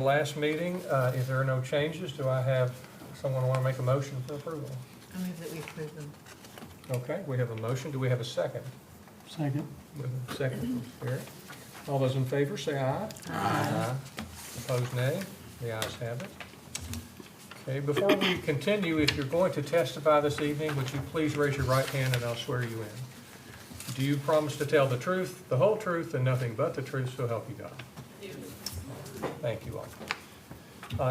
Last meeting, if there are no changes, do I have someone want to make a motion for approval? I move that we approve them. Okay, we have a motion. Do we have a second? Second. We have a second from Eric. All those in favor say aye. Aye. Opposed, nay. The ayes have it. Okay, before we continue, if you're going to testify this evening, would you please raise your right hand and I'll swear you in. Do you promise to tell the truth, the whole truth, and nothing but the truth, so help you God? Thank you all.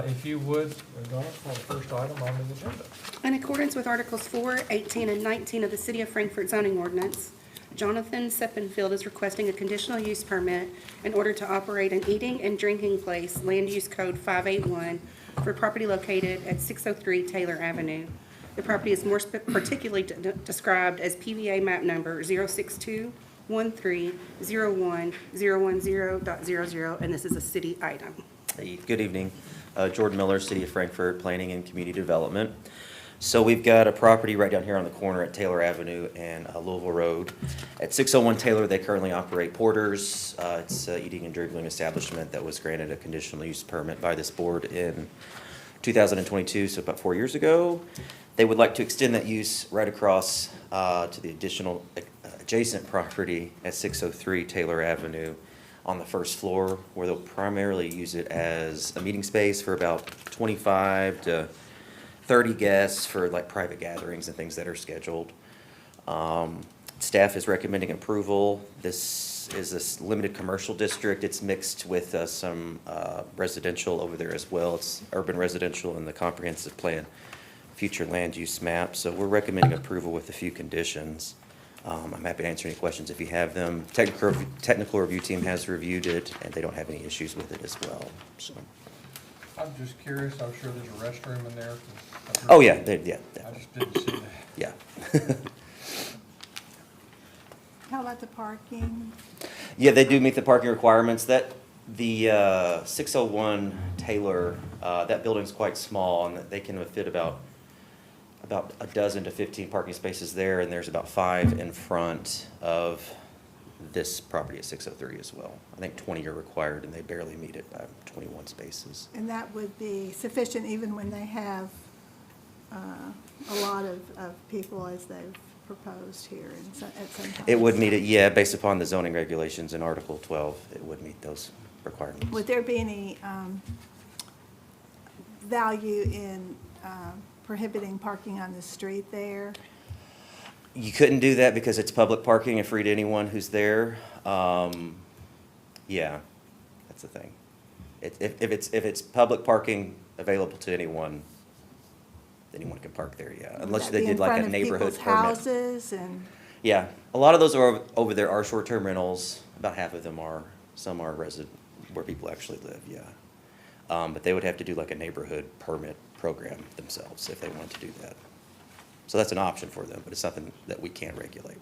If you would, Donna, call the first item on the agenda. In accordance with Articles 4, 18, and 19 of the City of Frankfort zoning ordinance, Jonathan Seppenfield is requesting a conditional use permit in order to operate an eating and drinking place, Land Use Code 581, for property located at 603 Taylor Avenue. The property is more particularly described as PVA map number 062130101.00, and this is a city item. Hey, good evening. Jordan Miller, City of Frankfort, Planning and Community Development. So we've got a property right down here on the corner at Taylor Avenue and Louisville Road. At 601 Taylor, they currently operate Porter's. It's an eating and drinking establishment that was granted a conditional use permit by this board in 2022, so about 4 years ago. They would like to extend that use right across to the additional adjacent property at 603 Taylor Avenue on the first floor, where they'll primarily use it as a meeting space for about 25 to 30 guests for like private gatherings and things that are scheduled. Staff is recommending approval. This is a limited commercial district. It's mixed with some residential over there as well. It's urban residential in the comprehensive plan future land use map. So we're recommending approval with a few conditions. I'm happy to answer any questions if you have them. Technical review team has reviewed it and they don't have any issues with it as well. So. I'm just curious, I'm sure there's a restroom in there. Oh yeah, yeah. I just didn't see that. Yeah. How about the parking? Yeah, they do meet the parking requirements. That the 601 Taylor, that building's quite small, and they can fit about a dozen to 15 parking spaces there, and there's about 5 in front of this property at 603 as well. I think 20 are required, and they barely meet it by 21 spaces. And that would be sufficient even when they have a lot of people as they've proposed here at some time? It would meet it, yeah, based upon the zoning regulations in Article 12, it would meet those requirements. Would there be any value in prohibiting parking on the street there? You couldn't do that because it's public parking and free to anyone who's there. Yeah, that's the thing. If it's public parking available to anyone can park there, yeah. Unless they did like a neighborhood permit. Houses and. Yeah, a lot of those are over there are short-term rentals. About half of them are. Some are resident where people actually live, yeah. But they would have to do like a neighborhood permit program themselves if they wanted to do that. So that's an option for them, but it's something that we can't regulate.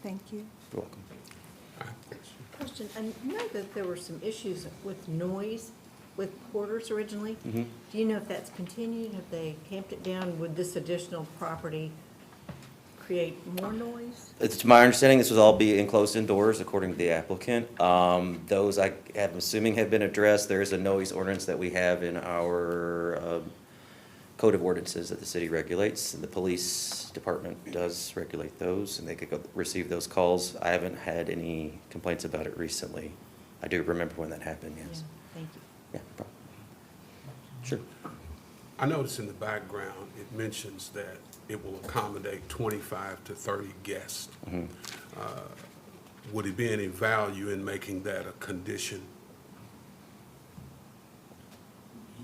Thank you. You're welcome. Question, I know that there were some issues with noise with Porter's originally. Mm-hmm. Do you know if that's continued? Have they tamped it down? Would this additional property create more noise? It's my understanding this was all be enclosed indoors according to the applicant. Those I am assuming have been addressed. There is a noise ordinance that we have in our code of ordinances that the city regulates, and the police department does regulate those, and they could go receive those calls. I haven't had any complaints about it recently. I do remember when that happened, yes. Yeah, thank you. Yeah, no problem. Sure. I noticed in the background, it mentions that it will accommodate 25 to 30 guests. Mm-hmm. Would it be any value in making that a condition?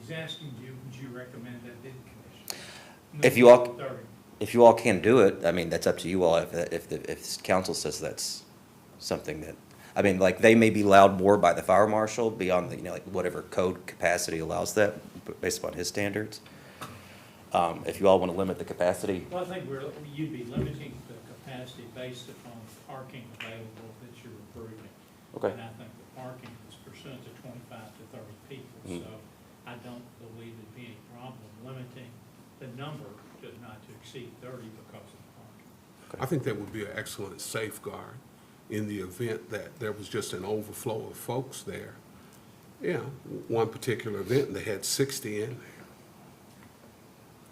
He's asking you, would you recommend that bid commission? If you all can do it, I mean, that's up to you all. If council says that's something that, I mean, like, they may be allowed more by the fire marshal beyond the, like whatever code capacity allows that based upon his standards. If you all want to limit the capacity. Well, I think you'd be limiting the capacity based upon parking available that you're approving. Okay. And I think the parking is pursuant to 25 to 30 people, so I don't believe there'd be any problem limiting the number to not to exceed 30 because of the parking. I think that would be an excellent safeguard in the event that there was just an overflow of folks there. Yeah, one particular event, they had 60 in there.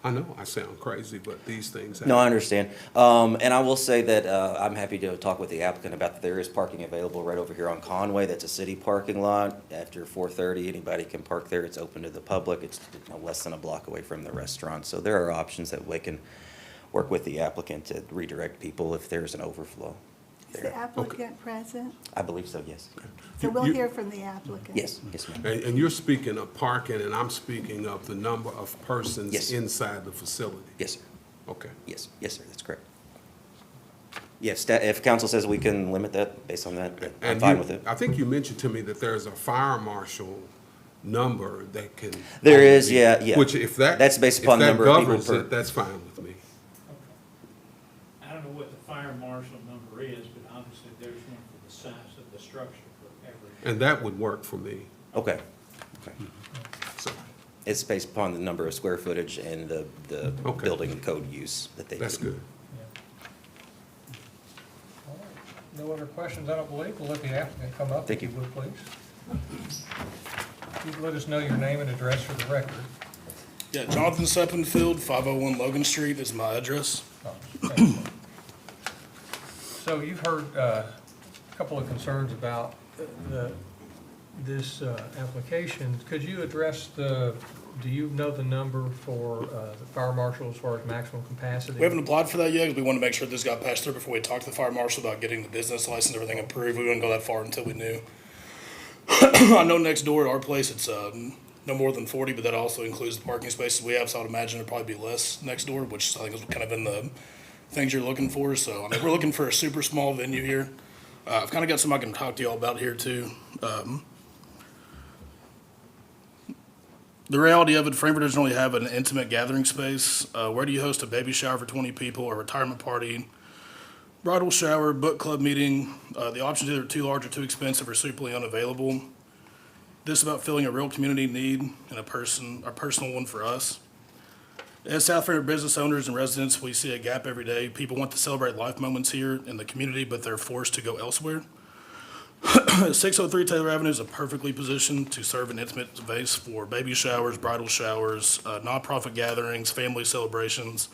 I know I sound crazy, but these things happen. No, I understand. And I will say that I'm happy to talk with the applicant about that there is parking available right over here on Conway. That's a city parking lot. After 4:30, anybody can park there. It's open to the public. It's less than a block away from the restaurant. So there are options that we can work with the applicant to redirect people if there's an overflow Is the there. applicant present? I believe so, yes. So we'll You- hear from the applicant. Yes, yes, ma'am. And you're speaking of parking, and I'm speaking of the number of persons Yes. inside the facility. Yes, sir. Okay. Yes, yes, sir, that's correct. Yes, if council says we can limit that based on that, I'm And fine you- with it. I think you mentioned to me that there's a fire marshal number that can. There is, yeah. Which if that. That's based if upon the that number of people governs per- it, that's fine with me. I don't know what the fire marshal number is, but obviously there's one for the size of the structure for every. And that would work for me, Okay. so, It's based upon the number of square footage and the Okay. building code use that they do. that's good. All right. No other questions, I don't believe. We'll let the applicant come up. Thank if you. would, please. If you'd let us know your name and address for the record. Yeah, Jonathan Seppenfield, 501 Logan Street is my address. Oh, thank you. So you've heard a couple of concerns about this application. Could you address do you know the number for the fire marshal as far as maximum capacity? We haven't applied for that yet because we wanted to make sure this got passed through before we talked to the fire marshal about getting the business license, everything approved. We wouldn't go that far until we knew. I know next door at our place, it's no more than 40, but that also includes the parking spaces we have, so I would imagine it'd probably be less next door, which I think is kind of in the things you're looking for. So, I mean, we're looking for a super small venue here. I've kind of got some I can talk to y'all about here too. The reality of it, Frankfurt doesn't really have an intimate gathering space. Where do you host a baby shower for 20 people, a retirement party, bridal shower, book club meeting? The options either too large or too expensive or simply unavailable. This is about filling a real community need and a personal one for us. As South Frankfurt business owners and residents, we see a gap every day. People want to celebrate life moments here in the community, but they're forced to go elsewhere. 603 Taylor Avenue is a perfectly positioned to serve an intimate space for baby showers, bridal showers, nonprofit gatherings, family celebrations,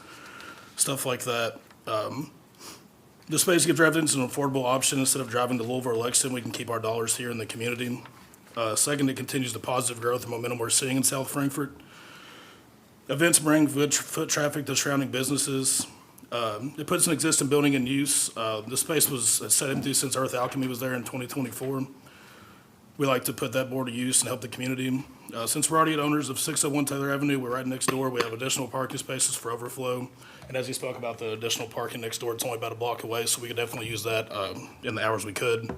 stuff like that. The space gives residents an affordable option. Instead of driving to Louisville or Lexington, we can keep our dollars here in the community. Second, it continues the positive growth and momentum we're seeing in South Frankfurt. Events bring foot traffic to surrounding businesses. It puts an existing building in use. The space was set empty since Earth Alchemy was there in 2024. We like to put that more to use and help the community. Since we're already owners of 601 Taylor Avenue, we're right next door. We have additional parking spaces for overflow. And as he spoke about the additional parking next door, it's only about a block away, so we could definitely use that in the hours we could.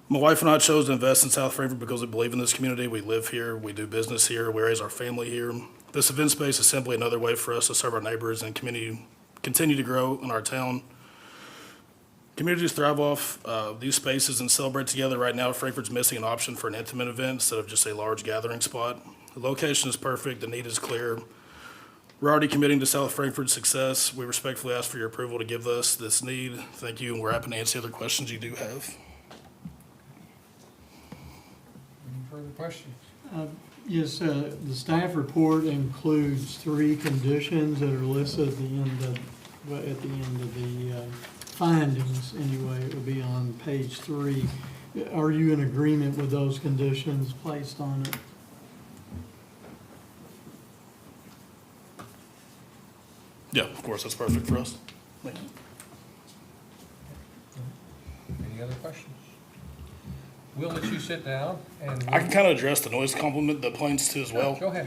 My wife and I chose to invest in South Frankfurt because we believe in this community. We live here, we do business here, we raise our family here. This event space is simply another way for us to serve our neighbors and continue to grow in our town. Communities thrive off these spaces and celebrate together. Right now, Frankfurt's missing an option for an intimate event instead of just a large gathering spot. The location is perfect, the need is clear. We're already committing to South Frankfurt's success. We respectfully ask for your approval to give us this need. Thank you, and we're happy to answer other questions you do have. Any further questions? Yes, the staff report includes 3 conditions that are listed at the end of the findings. Anyway, it will be on page 3. Are you in agreement with those conditions placed on it? Yeah, of course, that's perfect for us. Thank you. Any other questions? We'll let you sit down and. I can kind of address the noise complement that planes too as well. Go ahead.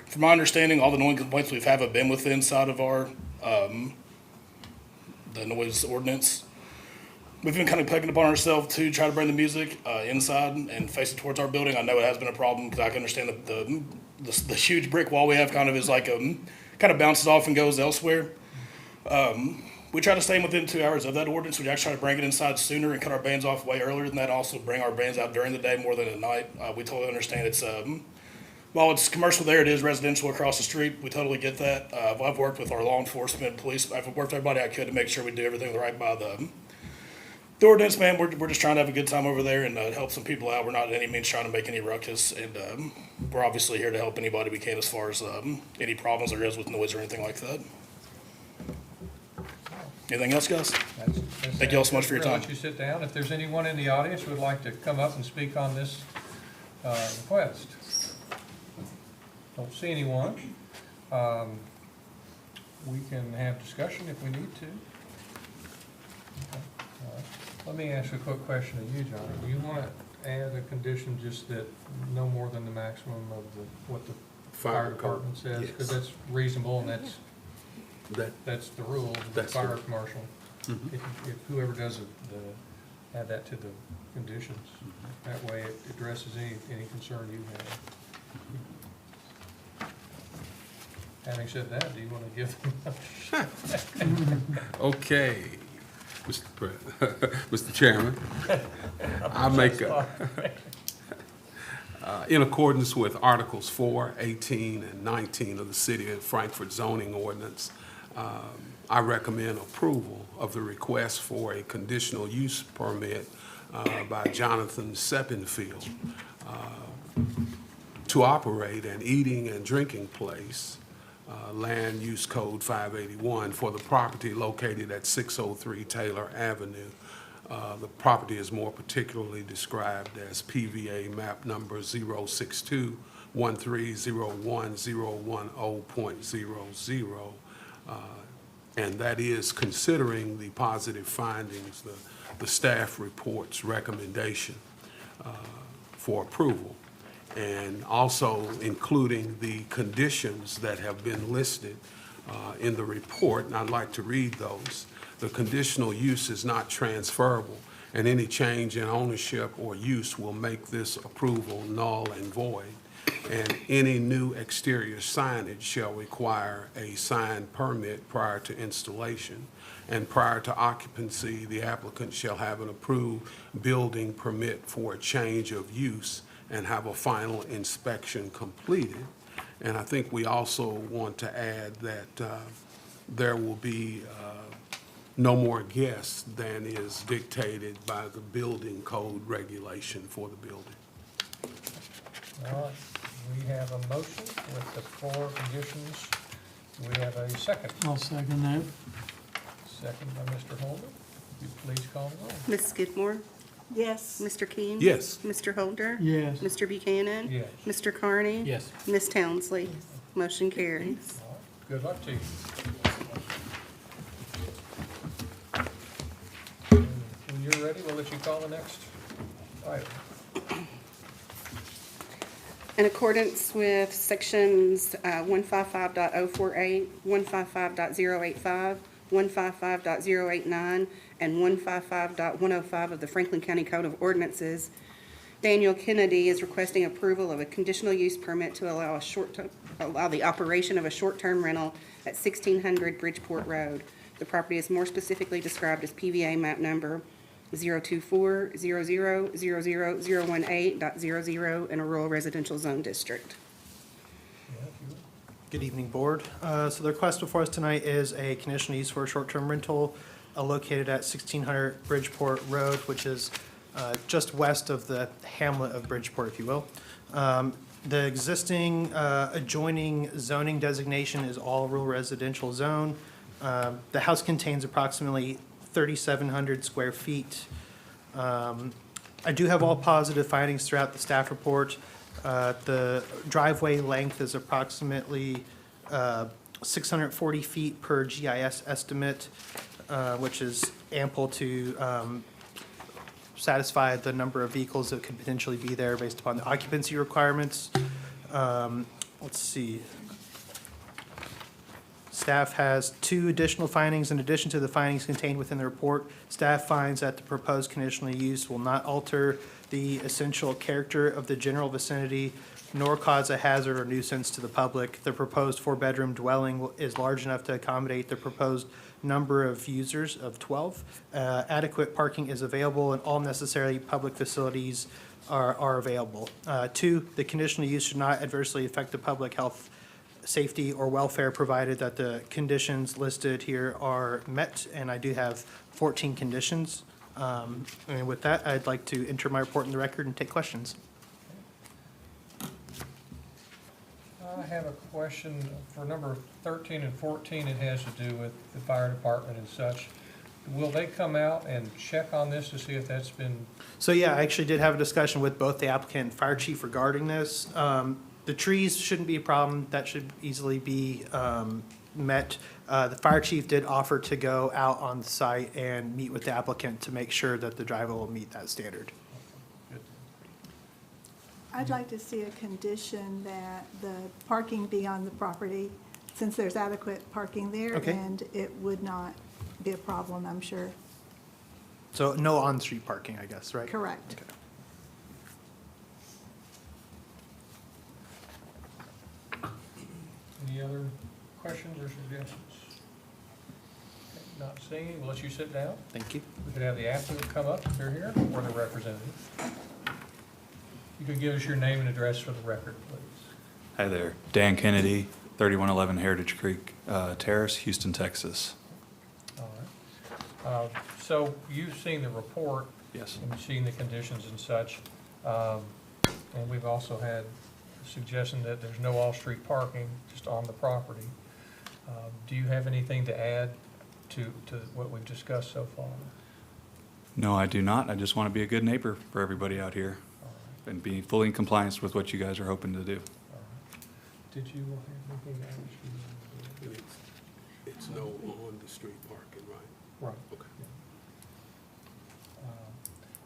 From my understanding, all the noise complaints we've had have been within inside of our, the noise ordinance. We've been kind of picking upon ourselves to try to bring the music inside and face it towards our building. I know it has been a problem because I can understand the huge brick wall we have kind of is like kind of bounces off and goes elsewhere. We try to stay within 2 hours of that ordinance. We actually try to bring it inside sooner and cut our bands off way earlier than that. Also bring our bands out during the day more than at night. We totally understand it's, while it's commercial there, it is residential across the street. We totally get that. I've worked with our law enforcement, police. I've worked with everybody I could to make sure we do everything right by the The ordinance, man, we're just trying to have a good time over there and help some people out. We're not in any means trying to make any ruckus, and we're obviously here to help anybody we can as far as any problems there is with noise or anything like that. Anything else, guys? Thank you all so much for your I'll time. let you sit down. If there's anyone in the audience who would like to come up and speak on this request. Don't see anyone. We can have discussion if we need to. Okay, all right. Let me ask you a quick question of you, Johnny. Do you want to add a condition just that no more than the maximum of what the fire department says? Yes. Because that's reasonable and That, that's the rule of the That's fire the- commercial. If whoever does it, add that to the conditions. That way it addresses any concern you have. Having said that, do you want to give them okay, Mr. Chairman, I make in accordance with Articles 4, 18, and 19 of the City of Frankfurt zoning ordinance, I recommend approval of the request for a conditional use permit by Jonathan Seppenfield to operate an eating and drinking place, Land Use Code 581, for the property located at 603 Taylor Avenue. The property is more particularly described as PVA map number 062-1301-010.00, and that is considering the positive findings, the staff report's recommendation for approval, and also including the conditions that have been listed in the report, and I'd like to read those. The conditional use is not transferable, and any change in ownership or use will make this approval null and void. And any new exterior signage shall require a signed permit prior to installation. And prior to occupancy, the applicant shall have an approved building permit for a change of use and have a final inspection completed. And I think we also want to add that there will be no more guests than is dictated by the building code regulation for the building. All right, we have a motion with the 4 conditions. We have a second. I'll second that. Second by Mr. Holder. Would you please call the roll? Ms. Skidmore? Yes. Mr. King? Yes. Mr. Holder? Yes. Mr. Buchanan? Yes. Mr. Carney? Yes. Ms. Townsley? Motion carries. All right, good luck to you. When you're ready, we'll let you call the next item. In accordance with sections 155.048, 155.085, 155.089, and 155.105 of the Franklin County Code of Ordinances, Daniel Kennedy is requesting approval of a conditional use permit to allow the operation of a short-term rental at 1600 Bridgeport Road. The property is more specifically described as PVA map number 024-00-00018.00 in a rural residential zone district. Yeah, if you would. Good evening, Board. So the request before us tonight is a conditional use for a short-term rental located at 1600 Bridgeport Road, which is just west of the hamlet of Bridgeport, if you will. The existing adjoining zoning designation is all rural residential zone. The house contains approximately 3,700 square feet. I do have all positive findings throughout the staff report. The driveway length is approximately 640 feet per GIS estimate, which is ample to satisfy the number of vehicles that could potentially be there based upon the occupancy requirements. Let's see. Staff has 2 additional findings in addition to the findings contained within the report. Staff finds that the proposed conditional use will not alter the essential character of the general vicinity nor cause a hazard or nuisance to the public. The proposed 4-bedroom dwelling is large enough to accommodate the proposed number of users of 12. Adequate parking is available and all necessary public facilities are available. 2, the conditional use should not adversely affect the public health, safety, or welfare, provided that the conditions listed here are met, and I do have 14 conditions. And with that, I'd like to enter my report in the record and take questions. I have a question for number 13 and 14. It has to do with the fire department and such. Will they come out and check on this to see if that's been, So yeah, I actually did have a discussion with both the applicant and fire chief regarding this. The trees shouldn't be a problem. That should easily be met. The fire chief did offer to go out on the site and meet with the applicant to make sure that the driveway will meet that standard. I'd like to see a condition that the parking be on the property, since there's adequate parking there. Okay. And it would not be a problem, I'm sure. So no on-street parking, I guess, right? Correct. Okay. any other questions or suggestions? Okay, not seeing, we'll let you sit down. Thank you. We could have the applicant come up if they're here, or the representative. You could give us your name and address for the record, please. Hi there, Dan Kennedy, 3111 Heritage Creek Terrace, Houston, Texas. All right. So you've seen the report. Yes. And you've seen the conditions and such. And we've also had a suggestion that there's no off-street parking, just on the property. Do you have anything to add to what we've discussed so far? No, I do not. I just want to be a good neighbor for everybody out here and be fully in compliance with what you guys are hoping to do. All right. Did you have anything to add? It's no on-the-street parking, right? Right. Okay.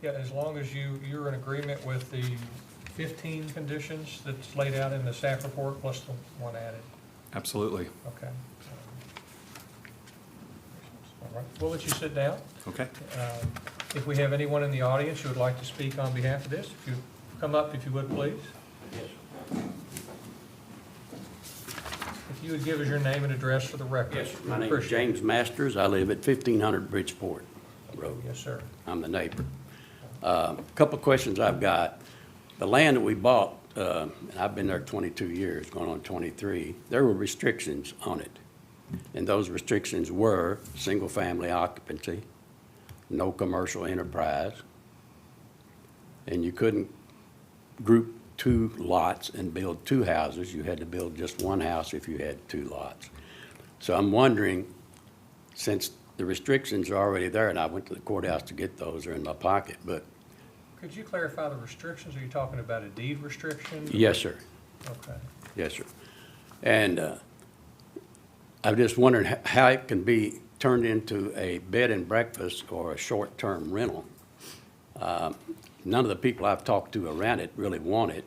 Yeah, as long as you're in agreement with the 15 conditions that's laid out in the staff report, plus the one added. Absolutely. Okay. All right, we'll let you sit down. Okay. If we have anyone in the audience who would like to speak on behalf of this, if you come up, if you would, please. If you would give us your name and address for the record. Yes, my name is Appreciate it. James Masters. I live at 1500 Bridgeport Road. Yes, sir. I'm the neighbor. Couple of questions I've got. The land that we bought, and I've been there 22 years, going on 23, there were restrictions on it. And those restrictions were single-family occupancy, no commercial enterprise, and you couldn't group two lots and build two houses. You had to build just one house if you had two lots. So I'm wondering, since the restrictions are already there, and I went to the courthouse to get those, they're in my pocket, but Could you clarify the restrictions? Are you talking about a deed restriction? yes, sir. Okay. Yes, sir. And I'm just wondering how it can be turned into a bed and breakfast or a short-term rental. None of the people I've talked to around it really want it,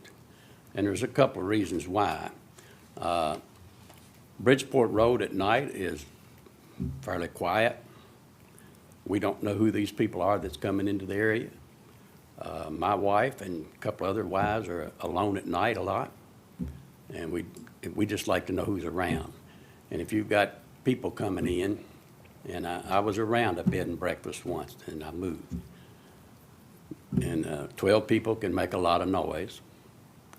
and there's a couple of reasons why. Bridgeport Road at night is fairly quiet. We don't know who these people are that's coming into the area. My wife and a couple other wives are alone at night a lot, and we just like to know who's around. And if you've got people coming in, and I was around a bed and breakfast once, and I moved. And 12 people can make a lot of noise,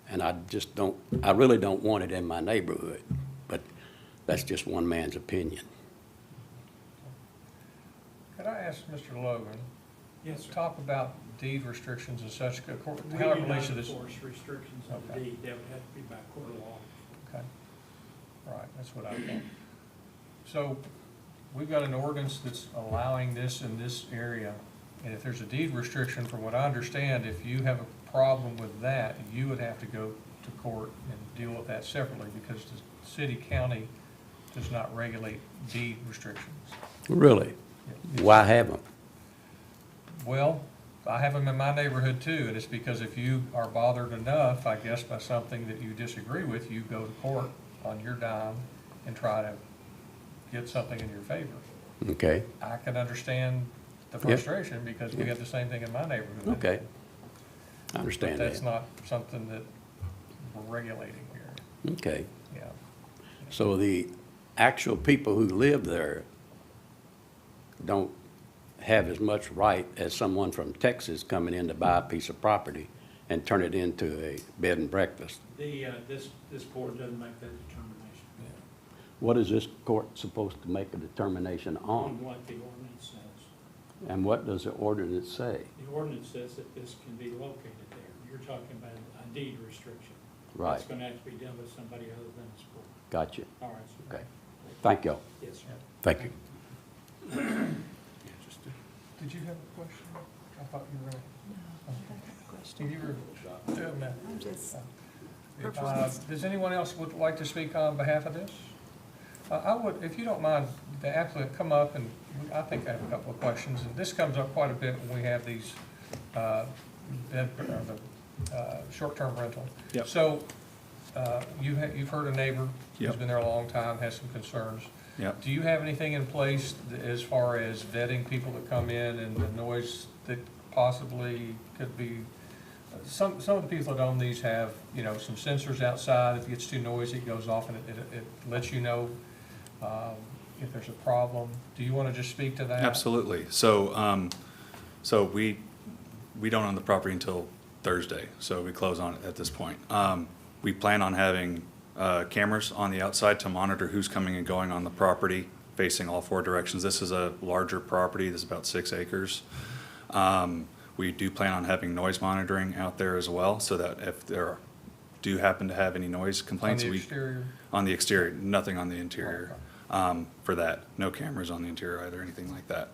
and I really don't want it in my neighborhood, but that's just one man's opinion. Could I ask Mr. Logan? Yes, sir. Talk about deed restrictions and such, We how it do relates not to this. enforce restrictions on the Okay. deed. That would have to be by court of law. Okay. All right, that's what I thought. So we've got an ordinance that's allowing this in this area. And if there's a deed restriction, from what I understand, if you have a problem with that, you would have to go to court and deal with that separately, because the city county does not regulate deed restrictions. Really? Why have them? Well, I have them in my neighborhood too, and it's because if you are bothered enough, I guess, by something that you disagree with, you go to court on your dime and try to get something in your favor. Okay, I can understand the frustration, because we have the same thing in my neighborhood. okay. I But understand that's that. not something that we're regulating here, Okay. yeah. So the actual people who live there don't have as much right as someone from Texas coming in to buy a piece of property and turn it into a bed and breakfast. This court doesn't make that determination What is this court supposed to make a determination on on? what the ordinance says. And what does the ordinance say? The ordinance says that this can be located there. You're talking about a deed restriction. Right. It's gonna have to be done with somebody other than the school. Gotcha. All right, sir. Okay. Thank you. Yes, sir. Thank you. Did you have a question? I thought you were. Question. You were doing that. I'm just, Does anyone else would like to speak on behalf of this? I would, if you don't mind, the applicant come up and I think I have a couple of questions. And this comes up quite a bit when we have these, short-term rental. Yep. So, you've heard a neighbor who's Yep. been there a long time, has some concerns. Yep. Do you have anything in place as far as vetting people that come in and the noise that possibly could be? Some of the people that own these have, some sensors outside. If it gets too noisy, it goes off and it lets you know if there's a problem. Do you want to just speak to that? Absolutely. So, so we don't own the property until Thursday, so we close on it at this point. We plan on having cameras on the outside to monitor who's coming and going on the property, facing all four directions. This is a larger property. This is about 6 acres. We do plan on having noise monitoring out there as well, so that if there do happen to have any noise complaints, On the exterior? on the exterior, nothing on the interior. For that, no cameras on the interior either, anything like that.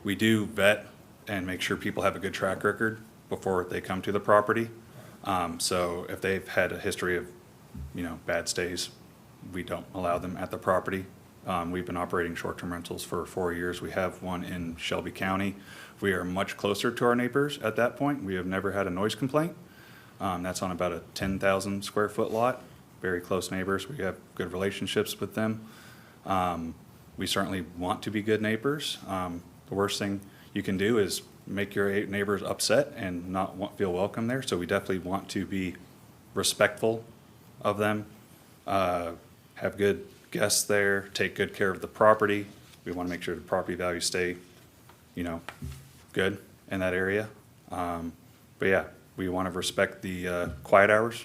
We do vet and make sure people have a good track record before they come to the property. So if they've had a history of, bad stays, we don't allow them at the property. We've been operating short-term rentals for 4 years. We have one in Shelby County. We are much closer to our neighbors at that point. We have never had a noise complaint. That's on about a 10,000 square foot lot. Very close neighbors. We have good relationships with them. We certainly want to be good neighbors. The worst thing you can do is make your neighbors upset and not feel welcome there. So we definitely want to be respectful of them, have good guests there, take good care of the property. We want to make sure the property values stay, good in that area. But yeah, we want to respect the quiet hours.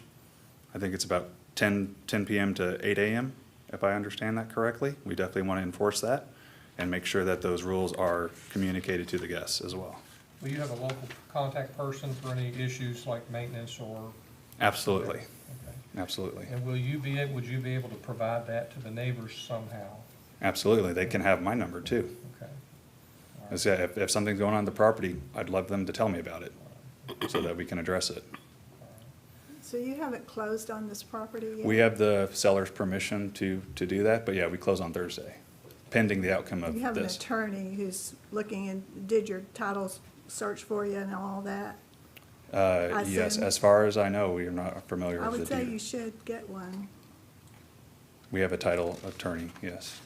I think it's about 10 p.m. to 8 a.m., if I understand that correctly. We definitely want to enforce that and make sure that those rules are communicated to the guests as well. Will you have a local contact person for any issues like maintenance or? Absolutely, Okay. absolutely. And would you be able to provide that to the neighbors somehow? Absolutely, they can have my number too. Okay. I say, if something's going on in the property, I'd love them to tell me about it so that we can address it. so you haven't closed on this property yet? We have the seller's permission to do that, but yeah, we close on Thursday, pending the outcome of You have an this. attorney who's looking and did your title search for you and all that? Yes, assume- as far as I know, we are not familiar I with would the say you deed. should get one. We have a title attorney, yes.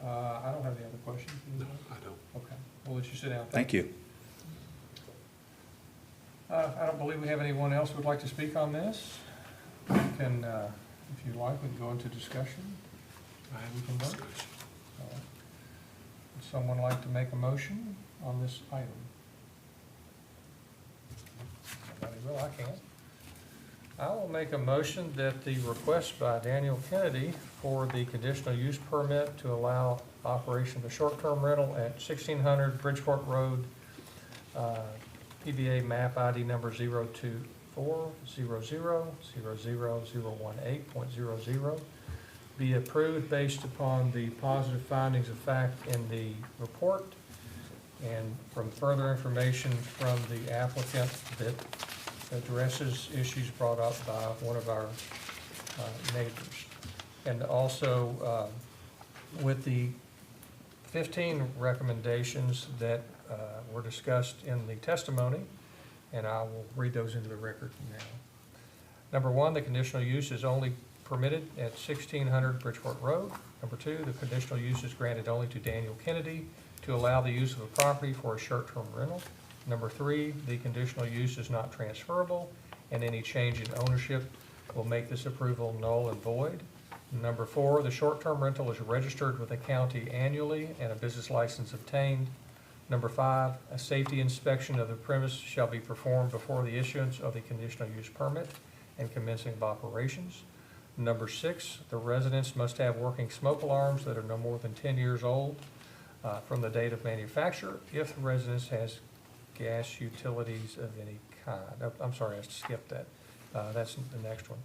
I don't have any other questions. No, I don't. Okay, we'll let you sit down. Thank you. I don't believe we have anyone else who would like to speak on this. We can, if you like, we can go into discussion. We can vote. Would someone like to make a motion on this item? Nobody will, I can't. I will make a motion that the request by Daniel Kennedy for the conditional use permit to allow operation of a short-term rental at 1600 Bridgeport Road, PBA map ID number 02400000018.00, be approved based upon the positive findings of fact in the report and from further information from the applicant that addresses issues brought up by one of our neighbors. And also with the 15 recommendations that were discussed in the testimony, and I will read those into the record now. Number one, the conditional use is only permitted at 1600 Bridgeport Road. Number two, the conditional use is granted only to Daniel Kennedy to allow the use of a property for a short-term rental. Number three, the conditional use is not transferable, and any change in ownership will make this approval null and void. Number four, the short-term rental is registered with the county annually and a business license obtained. Number five, a safety inspection of the premise shall be performed before the issuance of the conditional use permit and commencing of operations. Number 6, the residents must have working smoke alarms that are no more than 10 years old from the date of manufacture if the residence has gas utilities of any kind. Oh, I'm sorry, I skipped that. That's the next one.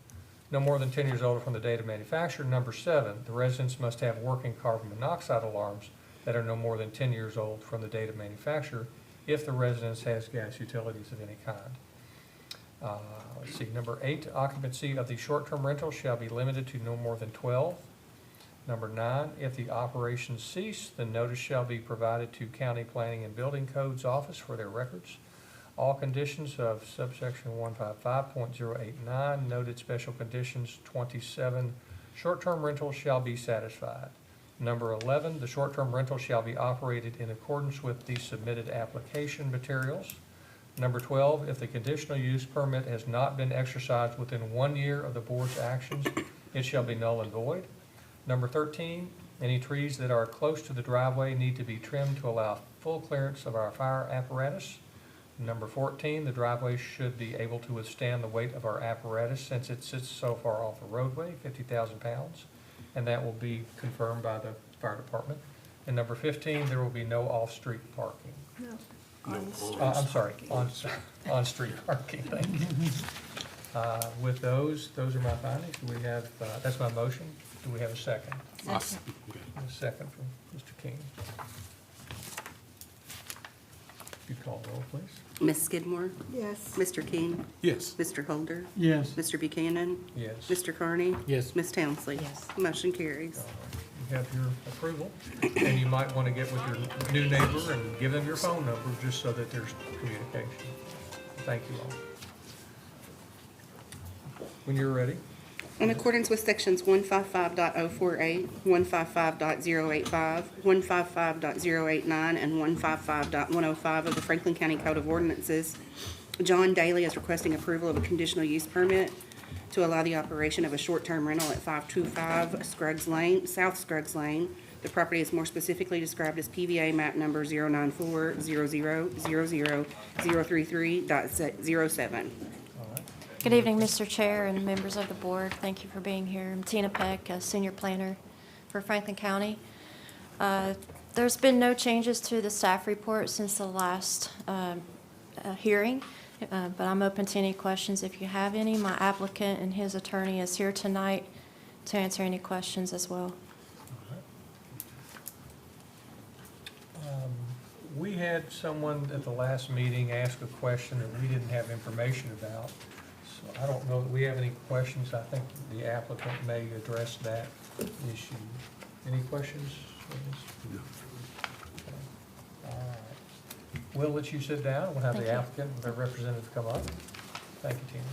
No more than 10 years old from the date of manufacture. Number 7, the residents must have working carbon monoxide alarms that are no more than 10 years old from the date of manufacture if the residence has gas utilities of any kind. Let's see, number 8, occupancy of the short-term rental shall be limited to no more than 12. Number 9, if the operations cease, the notice shall be provided to County Planning and Building Codes Office for their records. All conditions of subsection 155.089, noted special conditions 27, short-term rental shall be satisfied. Number 11, the short-term rental shall be operated in accordance with the submitted application materials. Number 12, if the conditional use permit has not been exercised within 1 year of the board's actions, it shall be null and void. Number 13, any trees that are close to the driveway need to be trimmed to allow full clearance of our fire apparatus. Number 14, the driveway should be able to withstand the weight of our apparatus since it sits so far off the roadway, 50,000 pounds, and that will be confirmed by the fire department. And number 15, there will be no off-street parking. No, on the street. I'm sorry, on-street parking, thank you. With those are my findings. Do we have, that's my motion. Do we have a second? Awesome. A second from Mr. King. You call the roll, please. Ms. Skidmore? Yes. Mr. King? Yes. Mr. Holder? Yes. Mr. Buchanan? Yes. Mr. Carney? Yes. Ms. Townsley? Yes. Motion carries. You have your approval, and you might want to get with your new neighbor and give them your phone number, just so that there's communication. Thank you all. When you're ready. In accordance with sections 155.048, 155.085, 155.089, and 155.105 of the Franklin County Code of Ordinances, John Daly is requesting approval of a conditional use permit to allow the operation of a short-term rental at 525 Scruggs Lane, South Scruggs Lane. The property is more specifically described as PVA map number 094-00-00033.07. Good evening, Mr. Chair and members of the board. Thank you for being here. I'm Tina Peck, a senior planner for Franklin County. There's been no changes to the staff report since the last hearing, but I'm open to any questions if you have any. My applicant and his attorney is here tonight to answer any questions as well. We had someone at the last meeting ask a question that we didn't have information about. So I don't know that we have any questions. I think the applicant may address that issue. Any questions? No. All right. We'll let you sit down. We'll have Thank the you. applicant and their representative come up. Thank you, Tina.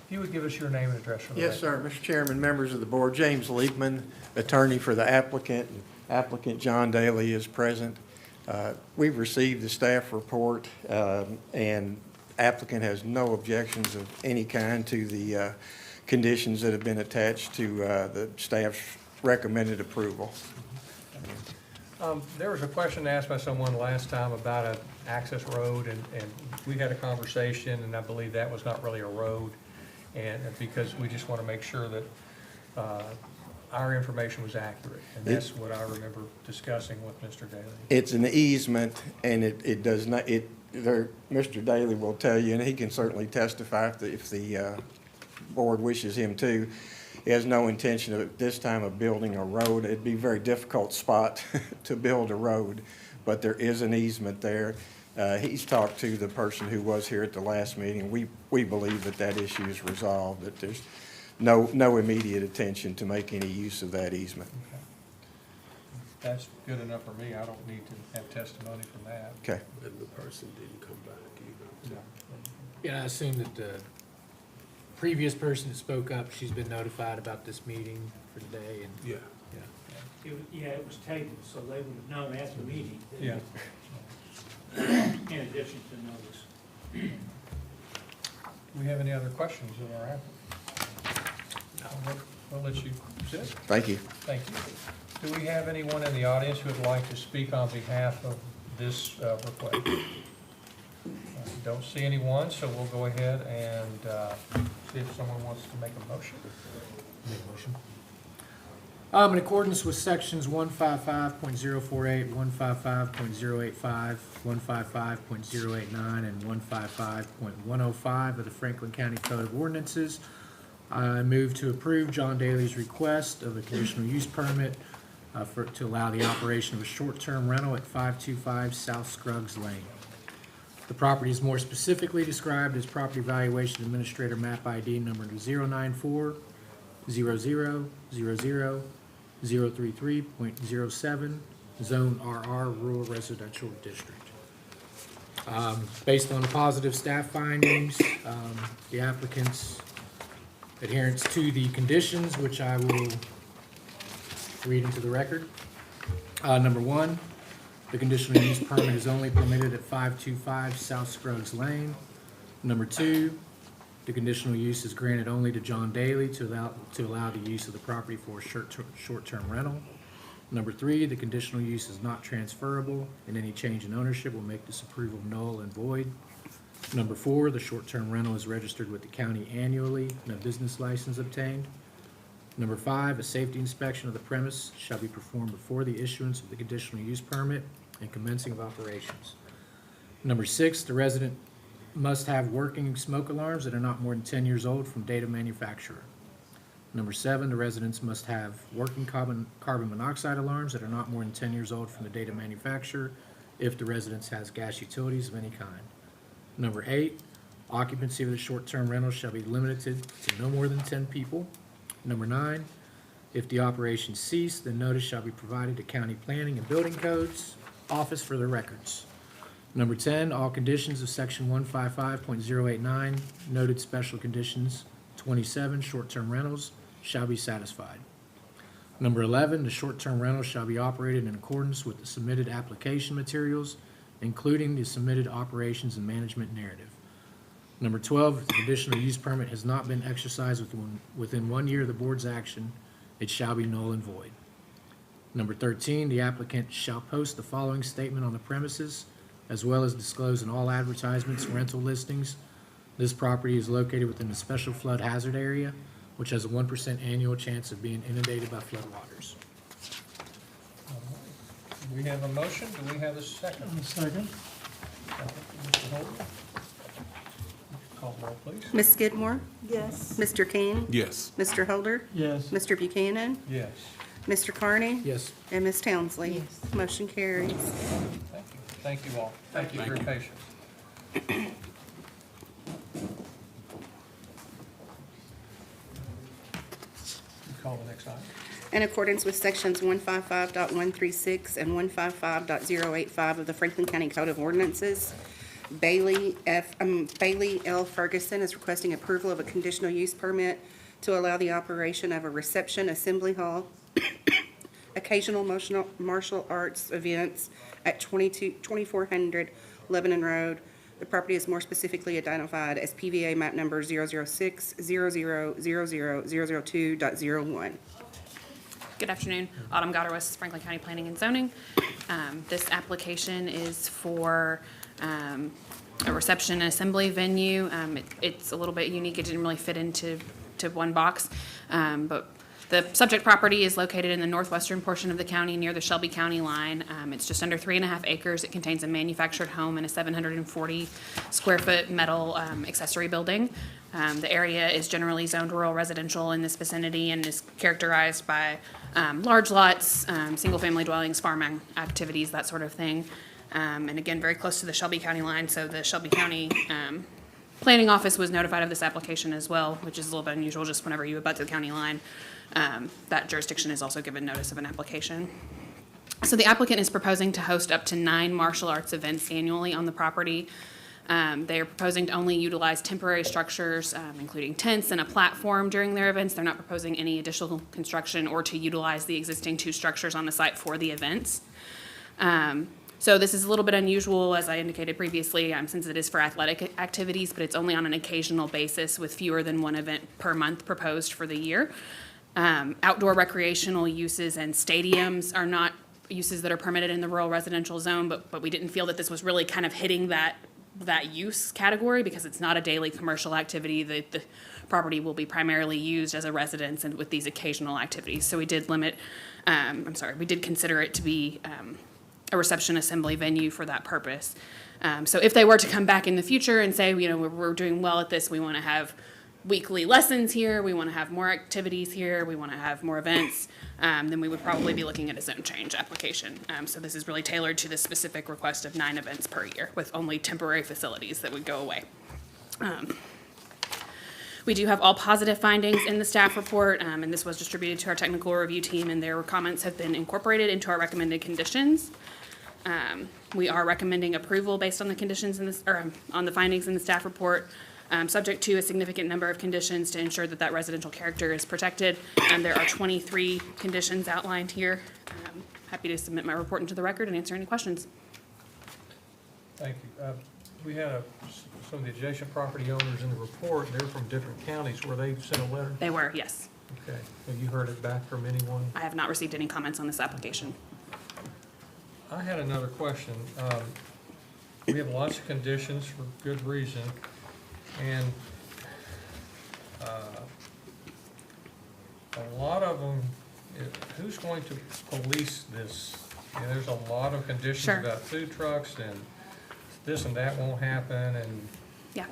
If you would give us your name and address for the Yes, record. sir. Mr. Chairman, members of the board, James Liebman, attorney for the applicant. Applicant John Daly is present. We've received the staff report, and applicant has no objections of any kind to the conditions that have been attached to the staff's recommended approval. There was a question asked by someone last time about an access road, and we had a conversation, and I believe that was not really a road, and because we just want to make sure that our information was accurate, and that's what I remember discussing with Mr. Daly. It's an easement, and it does not, Mr. Daly will tell you, and he can certainly testify if the board wishes him to. He has no intention at this time of building a road. It'd be a very difficult spot to build a road, but there is an easement there. He's talked to the person who was here at the last meeting. We believe that issue is resolved, that there's no immediate intention to make any use of that easement. Okay. That's good enough for me. I don't need to have testimony from that. Okay. And the person didn't come back either. Yeah, I assume that the previous person that spoke up, she's been notified about this meeting for today, and, Yeah. Yeah, it was tabled, so they would have known at the meeting. Yeah. In addition to notice. Do we have any other questions of our applicant? We'll let you sit. Thank you. Thank you. Do we have anyone in the audience who would like to speak on behalf of this request? Don't see anyone, so we'll go ahead and see if someone wants to make a motion. Make a motion. In accordance with sections 155.048, 155.085, 155.089, and 155.105 of the Franklin County Code of Ordinances, I move to approve John Daly's request of a conditional use permit to allow the operation of a short-term rental at 525 South Scruggs Lane. The property is more specifically described as Property Valuation Administrator Map ID number 094-00-00-033.07, Zone RR, Rural Residential District. Based on the positive staff findings, the applicant's adherence to the conditions, which I will read into the record. Number one, the conditional use permit is only permitted at 525 South Scruggs Lane. Number two, the conditional use is granted only to John Daly to allow the use of the property for a short-term rental. Number three, the conditional use is not transferable, and any change in ownership will make this approval null and void. Number four, the short-term rental is registered with the county annually and a business license obtained. Number five, a safety inspection of the premise shall be performed before the issuance of the conditional use permit and commencing of operations. Number six, the resident must have working smoke alarms that are not more than 10 years old from date of manufacturer. Number seven, the residents must have working carbon monoxide alarms that are not more than 10 years old from the date of manufacture if the residence has gas utilities of any kind. Number eight, occupancy of the short-term rental shall be limited to no more than 10 people. Number nine, if the operation cease, then notice shall be provided to County Planning and Building Codes Office for the records. Number 10, all conditions of section 155.089, noted special conditions 27, short-term rentals, shall be satisfied. Number 11, the short-term rental shall be operated in accordance with the submitted application materials, including the submitted operations and management narrative. Number 12, if the conditional use permit has not been exercised within 1 year of the board's action, it shall be null and void. Number 13, the applicant shall post the following statement on the premises, as well as disclose in all advertisements, rental listings. This property is located within a special flood hazard area, which has a 1% annual chance of being inundated by floodwaters. Do we have a motion? Do we have a second? Second. Mr. Holder? Call the roll, please. Ms. Skidmore? Yes. Mr. King? Yes. Mr. Holder? Yes. Mr. Buchanan? Yes. Mr. Carney? Yes. And Ms. Townsley? Yes. Motion carries. Thank you. Thank you all. Thank you for your patience. Call the next item. In accordance with sections 155.136 and 155.085 of the Franklin County Code of Ordinances, Bailey L. Ferguson is requesting approval of a conditional use permit to allow the operation of a reception assembly hall, occasional martial arts events at 2400 Lebanon Road. The property is more specifically identified as PVA map number 006-0000-002.01. Good afternoon. Autumn Gotterwest, Franklin County Planning and Zoning. This application is for a reception and assembly venue. It's a little bit unique. It didn't really fit into one box. But the subject property is located in the northwestern portion of the county near the Shelby County line. It's just under 3.5 acres. It contains a manufactured home and a 740 square foot metal accessory building. The area is generally zoned rural residential in this vicinity and is characterized by large lots, single-family dwellings, farm activities, that sort of thing. And again, very close to the Shelby County line, so the Shelby County Planning Office was notified of this application as well, which is a little bit unusual, just whenever you abut to the county line. That jurisdiction is also given notice of an application. So the applicant is proposing to host up to 9 martial arts events annually on the property. They are proposing to only utilize temporary structures, including tents and a platform during their events. They're not proposing any additional construction or to utilize the existing 2 structures on the site for the events. So this is a little bit unusual, as I indicated previously, since it is for athletic activities, but it's only on an occasional basis with fewer than 1 event per month proposed for the year. Outdoor recreational uses and stadiums are not uses that are permitted in the rural residential zone, but we didn't feel that this was really kind of hitting that that use category because it's not a daily commercial activity. The property will be primarily used as a residence and with these occasional activities. So we did limit, we did consider it to be a reception assembly venue for that purpose. So if they were to come back in the future and say, you know, we're doing well at this, we want to have weekly lessons here, we want to have more activities here, we want to have more events, then we would probably be looking at a zone change application. So this is really tailored to the specific request of 9 events per year with only temporary facilities that would go away. We do have all positive findings in the staff report, and this was distributed to our technical review team, and their comments have been incorporated into our recommended conditions. We are recommending approval based on the conditions in this, or on the findings in the staff report, subject to a significant number of conditions to ensure that that residential character is protected. There are 23 conditions outlined here. Happy to submit my report into the record and answer any questions. Thank you. We had some of the adjacent property owners in the report. They're from different counties. Were they sent a letter? They were, yes. Okay. Have you heard it back from anyone? I have not received any comments on this application. I had another question. We have lots of conditions for good reason, and a lot of them, who's going to police this? You know, there's a lot of conditions Sure. about food trucks and this and that won't happen, and Yeah.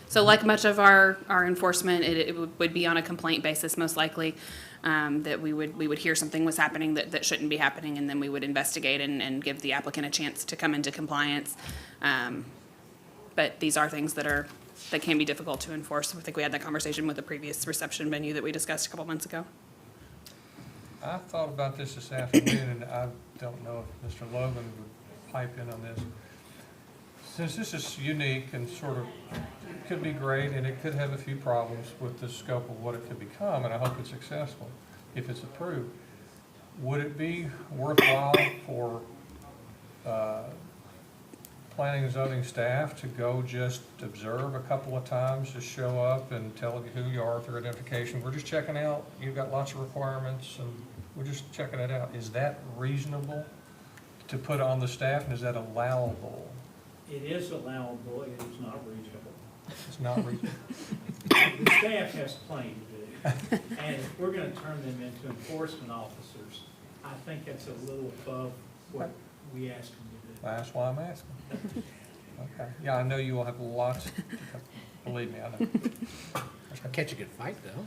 So like much of our enforcement, it would be on a complaint basis, most likely, that we would hear something was happening that shouldn't be happening, and then we would investigate and give the applicant a chance to come into compliance. But these are things that can be difficult to enforce. I think we had that conversation with the previous reception venue that we discussed a couple months ago. I thought about this afternoon, and I don't know if Mr. Logan would pipe in on this. Since this is unique and sort of could be great, and it could have a few problems with the scope of what it could become, and I hope it's successful if it's approved, would it be worthwhile for planning and zoning staff to go just observe a couple of times, just show up and tell you who you are through identification? We're just checking out, you've got lots of requirements, and we're just checking it out. Is that reasonable to put on the staff, and is that allowable? It is allowable, it is not reasonable. It's not reasonable. The staff has plenty to do, and if we're gonna turn them into enforcement officers, I think that's a little above what we ask them to do. That's why I'm asking. Okay. Yeah, I know you will have lots, believe me, I know. I'll catch a good fight, though.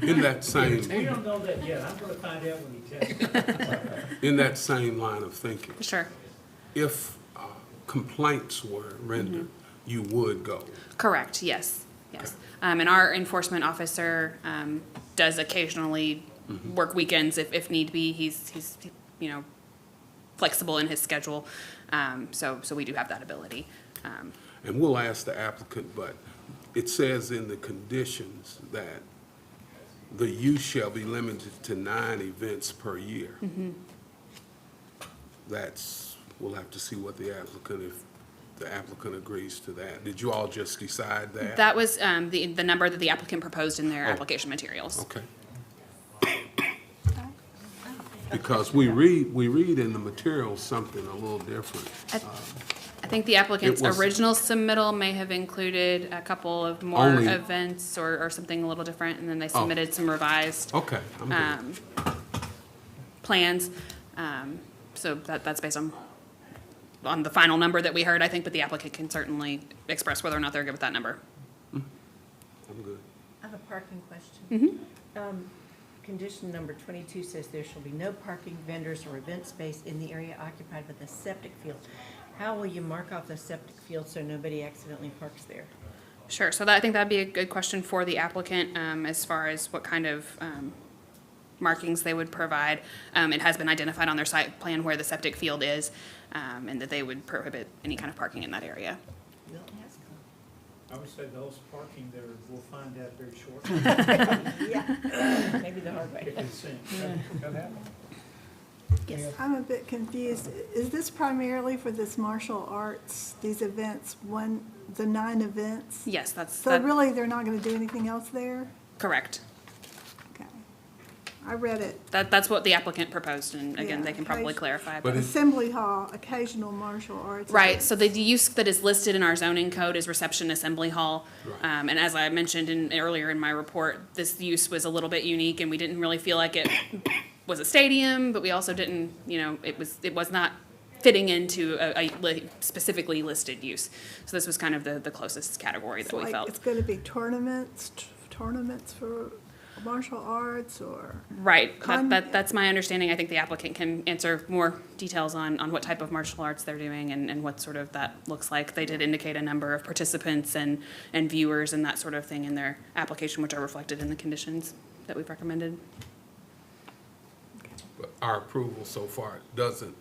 In that same, We don't know that yet, I'm gonna find out when he testifies. in that same line of thinking, Sure. if complaints were rendered, you would go. Correct, yes, yes. And our enforcement officer does occasionally work weekends if need be. He's you know, flexible in his schedule, so we do have that ability. And we'll ask the applicant, but it says in the conditions that the use shall be limited to 9 events per year. We'll have to see what the applicant, if the applicant agrees to that. Did you all just decide that? That was the number that the applicant proposed in their application materials. Okay. Because we read in the materials something a little different. I think the applicant's It was- original submittal may have included a couple of more Only- events or something a little different, and then they submitted some revised Okay, I'm good. plans. So that's based on the final number that we heard, I think, but the applicant can certainly express whether or not they're good with that number. I'm good. I have a parking question. Condition number 22 says there shall be no parking, vendors, or event space in the area occupied by the septic field. How will you mark off the septic field so nobody accidentally parks there? Sure, so I think that'd be a good question for the applicant, as far as what kind of markings they would provide. It has been identified on their site plan where the septic field is, and that they would prohibit any kind of parking in that area. We'll ask them. I would say those parking there, we'll find out very shortly. Yeah, maybe the hard way. If it's in. Could happen. Yes. I'm a bit confused. Is this primarily for this martial arts, these events, the 9 events? Yes, that's So really, they're not gonna do anything else there? correct. Okay. I read it. That's what the applicant proposed, and again, Yeah, they can probably occasion- clarify. But it's- Assembly hall, occasional martial arts. Right, so the events. use that is listed in our zoning code is reception assembly hall. Right. And as I mentioned earlier in my report, this use was a little bit unique, and we didn't really feel like it was a stadium, but we also didn't, it was not fitting into a specifically listed use. So this was kind of the closest category that So we like, felt. it's gonna be tournaments for martial arts or? Right, Con- that's my understanding. I think the applicant can answer more details on what type of martial arts they're doing and what sort of that looks like. They did indicate a number of participants and viewers and that sort of thing in their application, which are reflected in the conditions that we've recommended. But our approval so far doesn't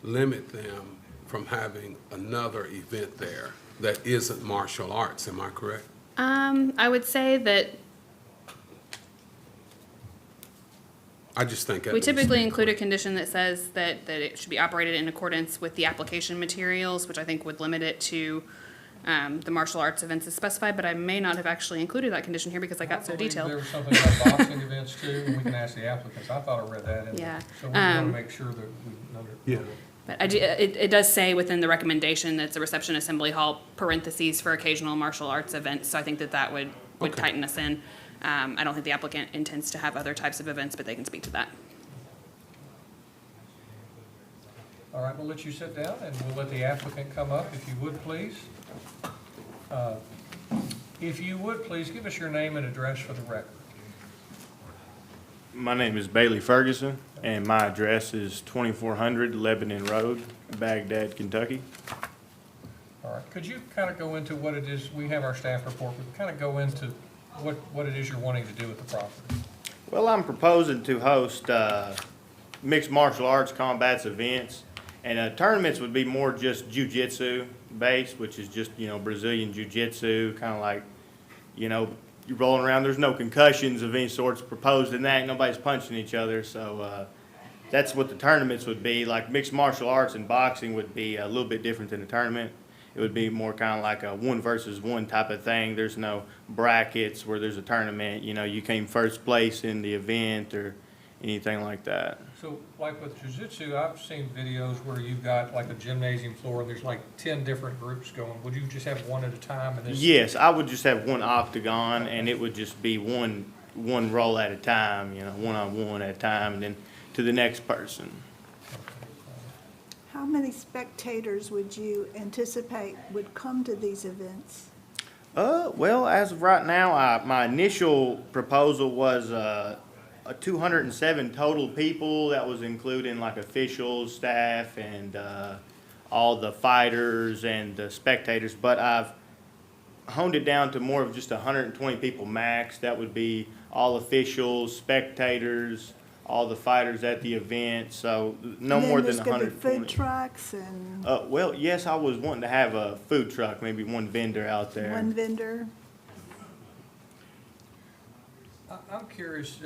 limit them from having another event there that isn't martial arts, am I correct? I would say that I just think that we needs to typically be include a clear. condition that says that it should be operated in accordance with the application materials, which I think would limit it to the martial arts events as specified, but I may not have actually included that condition here because I got so detailed. There was something about boxing events too, and we can ask the applicants. I thought I read that in there. Yeah. So we want to make sure that we under. Yeah. But it does say within the recommendation that it's a reception assembly hall, parentheses, for occasional martial arts events, so I think that would Okay. tighten us in. I don't think the applicant intends to have other types of events, but they can speak to that. All right, we'll let you sit down, and we'll let the applicant come up, if you would, please. If you would, please give us your name and address for the record. My name is Bailey Ferguson, and my address is 2400 Lebanon Road, Baghdad, Kentucky. All right, could you kind of go into what it is, we have our staff report, but kind of go into what it is you're wanting to do with the property? Well, I'm proposing to host mixed martial arts combats events, and tournaments would be more just jiu-jitsu based, which is just, Brazilian jiu-jitsu, kind of like, you're rolling around. There's no concussions of any sorts proposed in that. Nobody's punching each other, so that's what the tournaments would be. Like mixed martial arts and boxing would be a little bit different than a tournament. It would be more kind of like a 1-versus-1 type of thing. There's no brackets where there's a tournament. You came first place in the event or anything like that. So like with jiu-jitsu, I've seen videos where you've got like a gymnasium floor, and there's like 10 different groups going. Would you just have one at a time? And this? Yes, I would just have one octagon, and it would just be one roll at a time, one-on-one at a time, and then to the next person. How many spectators would you anticipate would come to these events? Well, as of right now, my initial proposal was a 207 total people. That was including like officials, staff, and all the fighters and the spectators. But I've honed it down to more of just 120 people max. That would be all officials, spectators, all the fighters at the event. So no more than 120. And then there's gonna be food trucks and Well, yes, I was wanting to have a food truck, maybe one vendor out there. one vendor. I'm curious,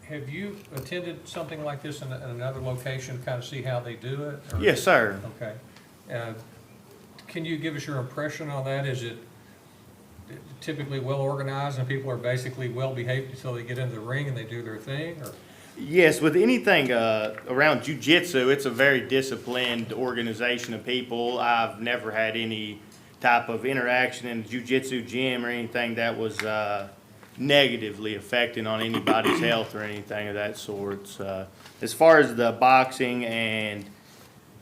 have you attended something like this in another location to kind of see how they do it? or- Yes, sir. Okay. Can you give us your impression on that? Is it typically well-organized and people are basically well-behaved until they get into the ring and they do their thing, or? Yes, with anything around jiu-jitsu, it's a very disciplined organization of people. I've never had any type of interaction in the jiu-jitsu gym or anything that was negatively affecting on anybody's health or anything of that sort. As far as the boxing and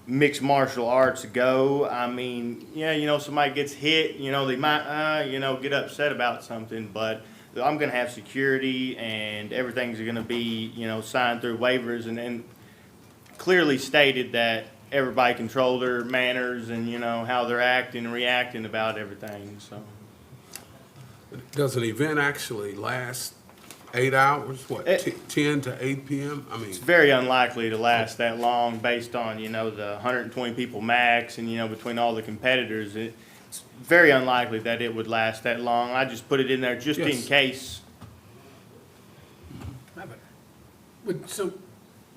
mixed martial arts go, I mean, yeah, somebody gets hit, they might, get upset about something, but I'm going to have security and everything's going to be, signed through waivers and clearly stated that everybody control their manners and, how they're acting and reacting about everything, so. Does an event actually last 8 hours, 10 to 8 p.m.? I mean, It's very unlikely to last that long based on, the 120 people max and, between all the competitors. It's very unlikely that it would last that long. I just put it in there just in Yes. case. So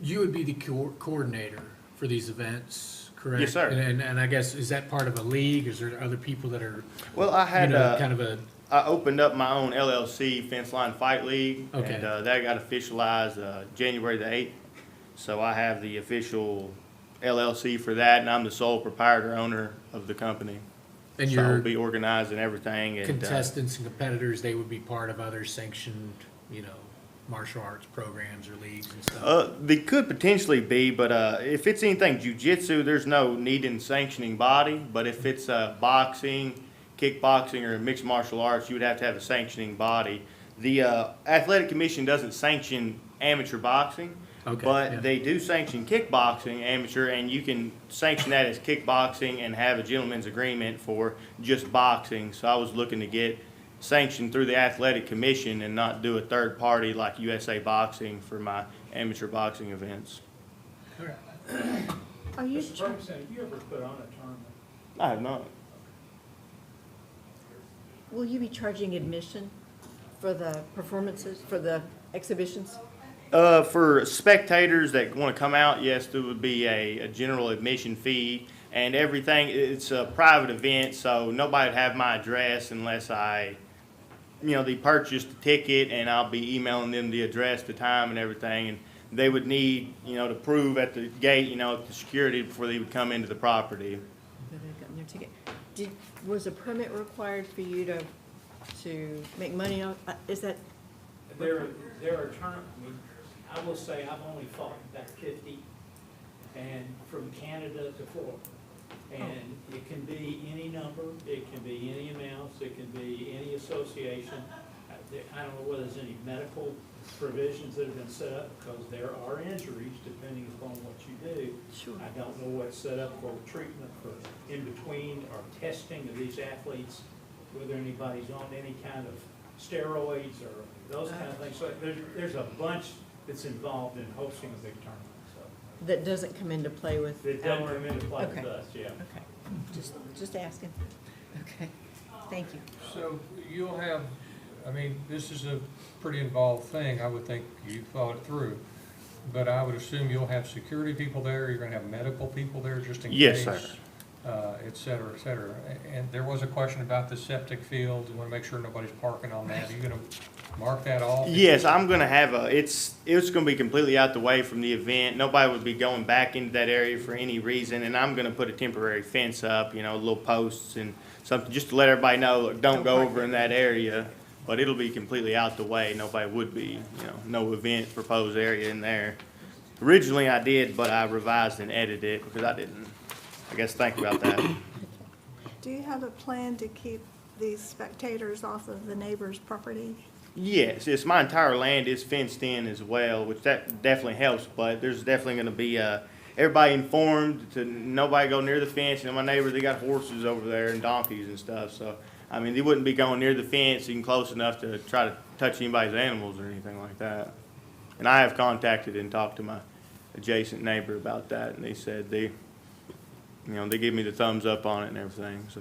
you would be the coordinator for these events, correct? Yes, sir. And I guess, is that part of a league? Is there other people that are, Well, I had, kind of a I opened up my own LLC, Fence Line Fight League. Okay. And that got officialized January the 8th. So I have the official LLC for that, and I'm the sole proprietor owner of the company. And So I'll your be organizing everything. And, contestants and competitors, they would be part of other sanctioned, martial arts programs or leagues and stuff? They could potentially be, but if it's anything jujitsu, there's no need in sanctioning body. But if it's boxing, kickboxing, or mixed martial arts, you would have to have a sanctioning body. The athletic commission doesn't sanction amateur boxing, Okay, but yeah. they do sanction kickboxing amateur, and you can sanction that as kickboxing and have a gentleman's agreement for just boxing. So I was looking to get sanctioned through the athletic commission and not do a third party like USA Boxing for my amateur boxing events. Are you, Mr. Ferguson, have you ever put on a tournament? I have not. Will you be charging admission for the performances, for the exhibitions? For spectators that want to come out, yes, there would be a general admission fee and everything. It's a private event, so nobody would have my address unless they purchased the ticket, and I'll be emailing them the address, the time, and everything. And they would need, to prove at the gate, the security before they would come into the property. That they've gotten their ticket. Was a permit required for you to make money on, is that? There are I will say I've only fought back 50, and from Canada to Florida. And it can be any number, it can be any amounts, it can be any association. I don't know whether there's any medical provisions that have been set up, because there are injuries depending upon what you do. Sure. I don't know what's set up for treatment for in between or testing of these athletes, whether anybody's on any kind of steroids or those kind of things. So there's a bunch that's involved in hosting a big tournament, so. That doesn't come into play with It doesn't our- come into play with Okay. us, yeah. Okay, just asking. Okay, thank you. So you'll have, this is a pretty involved thing. I would think you thought it through. But I would assume you'll have security people there, you're gonna have medical people there just in case. Yes, sir. Et cetera, et cetera. And there was a question about the septic field. You wanna make sure nobody's parking on that. Are you gonna mark that off? Yes, I'm gonna have it's gonna be completely out the way from the event. Nobody would be going back into that area for any reason, and I'm gonna put a temporary fence up, little posts and something, just to let everybody know, look, don't go over in that area. But it'll be completely out the way. Nobody would be, no event proposed area in there. Originally I did, but I revised and edited it because I didn't, think about that. do you have a plan to keep these spectators off of the neighbor's property? Yes, my entire land is fenced in as well, which that definitely helps, but there's definitely gonna be, everybody informed to nobody go near the fence. My neighbors, they got horses over there and donkeys and stuff, so, they wouldn't be going near the fence even close enough to try to touch anybody's animals or anything like that. And I have contacted and talked to my adjacent neighbor about that, and they said they give me the thumbs up on it and everything, so.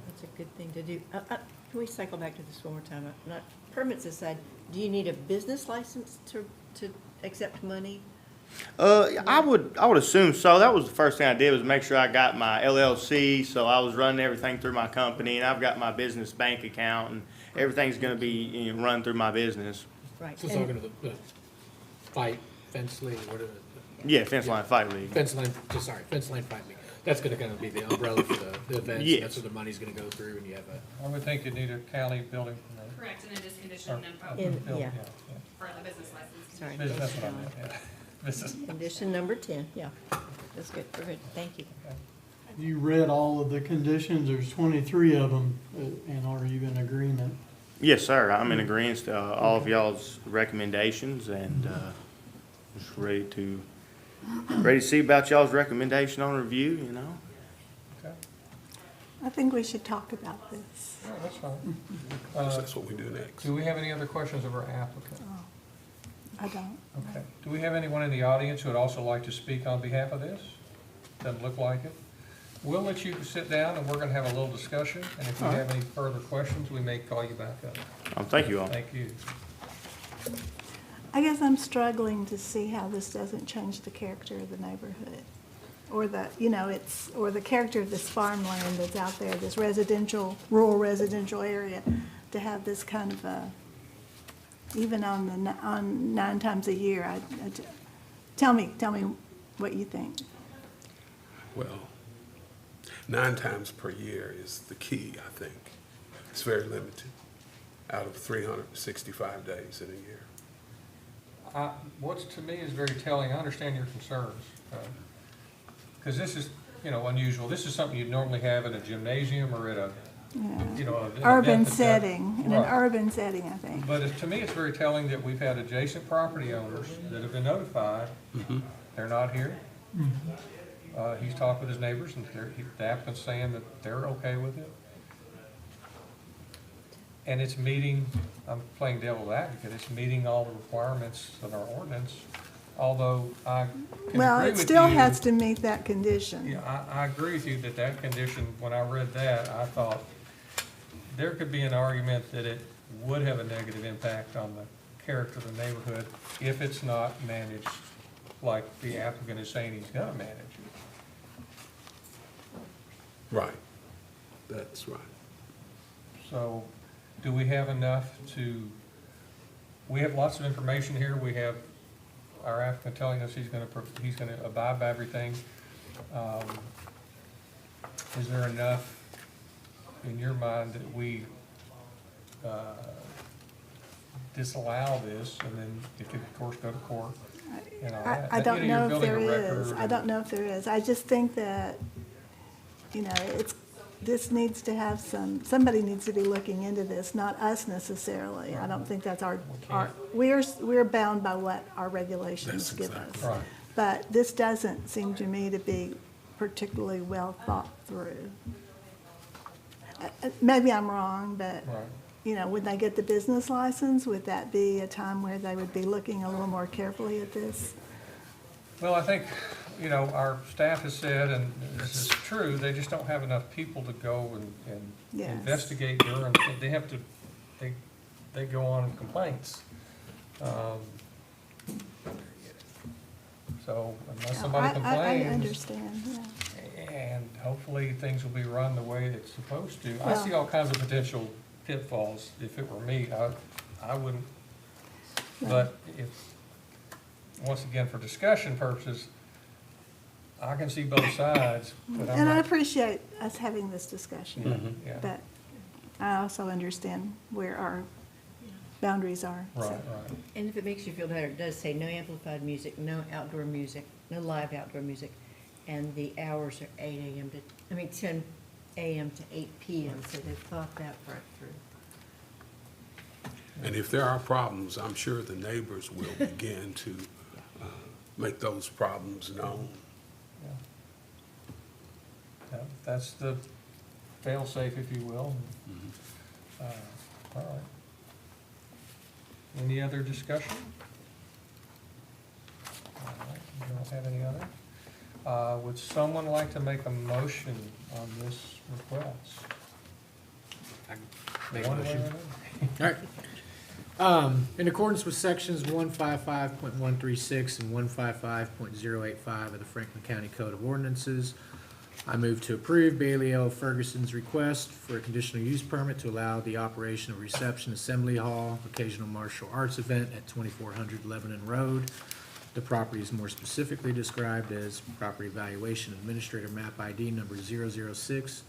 That's a good thing to do. Can we cycle back to this one more time? Not permits aside, do you need a business license to accept money? I would assume so. That was the first thing I did, was make sure I got my LLC, so I was running everything through my company, and I've got my business bank account, and everything's gonna be, run through my business. Right. So it's all gonna, fight, fence league, what are the? Yeah, Fence Line Fight League. Fence line fight league. That's gonna kind of be the umbrella for the events. Yes. That's where the money's gonna go through, and you have I would think you'd need a county building permit. Correct, and it is conditioned Yeah. for the business license. Sorry. That's what I meant, yeah. This is, Condition number 10, yeah. That's good, we're good, thank you. You read all of the conditions, there's 23 of them, and are you in agreement? Yes, sir. I'm in agreement to all of y'all's recommendations, and just ready to see about y'all's recommendation on review, okay. I think we should talk about this. Yeah, that's fine. That's what we do next. Do we have any other questions of our applicant? I don't. Okay. Do we have anyone in the audience who would also like to speak on behalf of this? Doesn't look like it. We'll let you sit down, and we're going to have a little discussion, and if you have any further questions, we may call you back up. Thank you all. Thank you. I guess I'm struggling to see how this doesn't change the character of the neighborhood. or the, you know, it's, or the character of this farmland that's out there, this residential, rural residential area, to have this kind of a, even on 9 times a year, tell me what you think. Well, 9 times per year is the key, I think. It's very limited out of 365 days in a year. What's to me is very telling, I understand your concerns, because this is, you know, unusual. This is something you'd normally have in a gymnasium or at a, you know, an Urban event that- setting, in an Right. urban setting, I think. But to me, it's very telling that we've had adjacent property owners that have been notified. They're not here. He's talked with his neighbors, and the applicant's saying that they're okay with it. And it's meeting, I'm playing devil's advocate, it's meeting all the requirements of our ordinance, although I can agree with you. Well, it still has to meet that condition. Yeah, I agree with you that that condition, when I read that, I thought there could be an argument that it would have a negative impact on the character of the neighborhood if it's not managed like the applicant is saying he's gonna manage it. Right. That's right. So, do we have enough to, we have lots of information here, we have our applicant telling us he's gonna abide by everything. Is there enough in your mind that we disallow this, and then it could, of course, go to court and all that? I don't You you're know if building there a is. record I don't know if there is. I just think that, you know, this needs to have somebody needs to be looking into this, not us necessarily. I don't think that's we're bound by what our regulations give us. Right. But this doesn't seem to me to be particularly well thought through. Maybe I'm wrong, but, Right. you know, when they get the business license, would that be a time where they would be looking a little more carefully at this? Well, I think, you know, our staff has said, and this is true, they just don't have enough people to go and Yes. investigate during, they have to, they go on complaints. So unless somebody I complains, understand, yeah. and hopefully things will be run the way it's supposed to. I Well- see all kinds of potential pitfalls. If it were me, I wouldn't. But if, once again, for discussion purposes, I can see both sides, but I'm And I not. appreciate us having this discussion, Yeah, but I also understand where our boundaries are. so. right. And if it makes you feel better, it does say no amplified music, no outdoor music, no live outdoor music, and the hours are 10 a.m. to 8 p.m., so they've thought that right through. And if there are problems, I'm sure the neighbors will begin to make those problems known. Yeah, that's the fail-safe, if you will. All right. Any other discussion? All right, you don't have any other? Would someone like to make a motion on this request? Make a One way motion. or another? All right. In accordance with sections 155.136 and 155.085 of the Franklin County Code of Ordinances, I move to approve Bailey L. Ferguson's request for a conditional use permit to allow the operation of reception assembly hall, occasional martial arts event at 2400 Lebanon Road. The property is more specifically described as property valuation administrator map ID number 006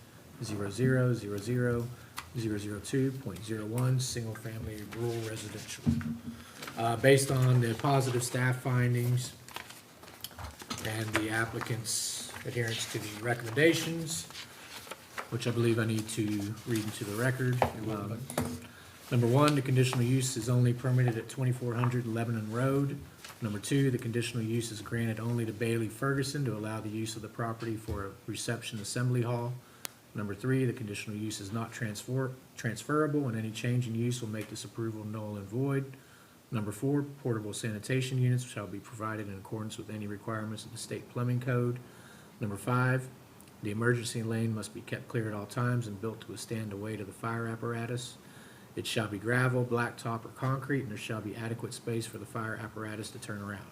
0000002.01, single-family rural residential. Based on the positive staff findings and the applicant's adherence to the recommendations, which I believe I need to read into the record. Number one, the conditional use is only permitted at 2400 Lebanon Road. Number two, the conditional use is granted only to Bailey Ferguson to allow the use of the property for a reception assembly hall. Number three, the conditional use is not transferable, and any change in use will make this approval null and void. Number four, portable sanitation units shall be provided in accordance with any requirements of the state plumbing code. Number five, the emergency lane must be kept clear at all times and built to withstand the weight of the fire apparatus. It shall be gravel, blacktop, or concrete, and there shall be adequate space for the fire apparatus to turn around.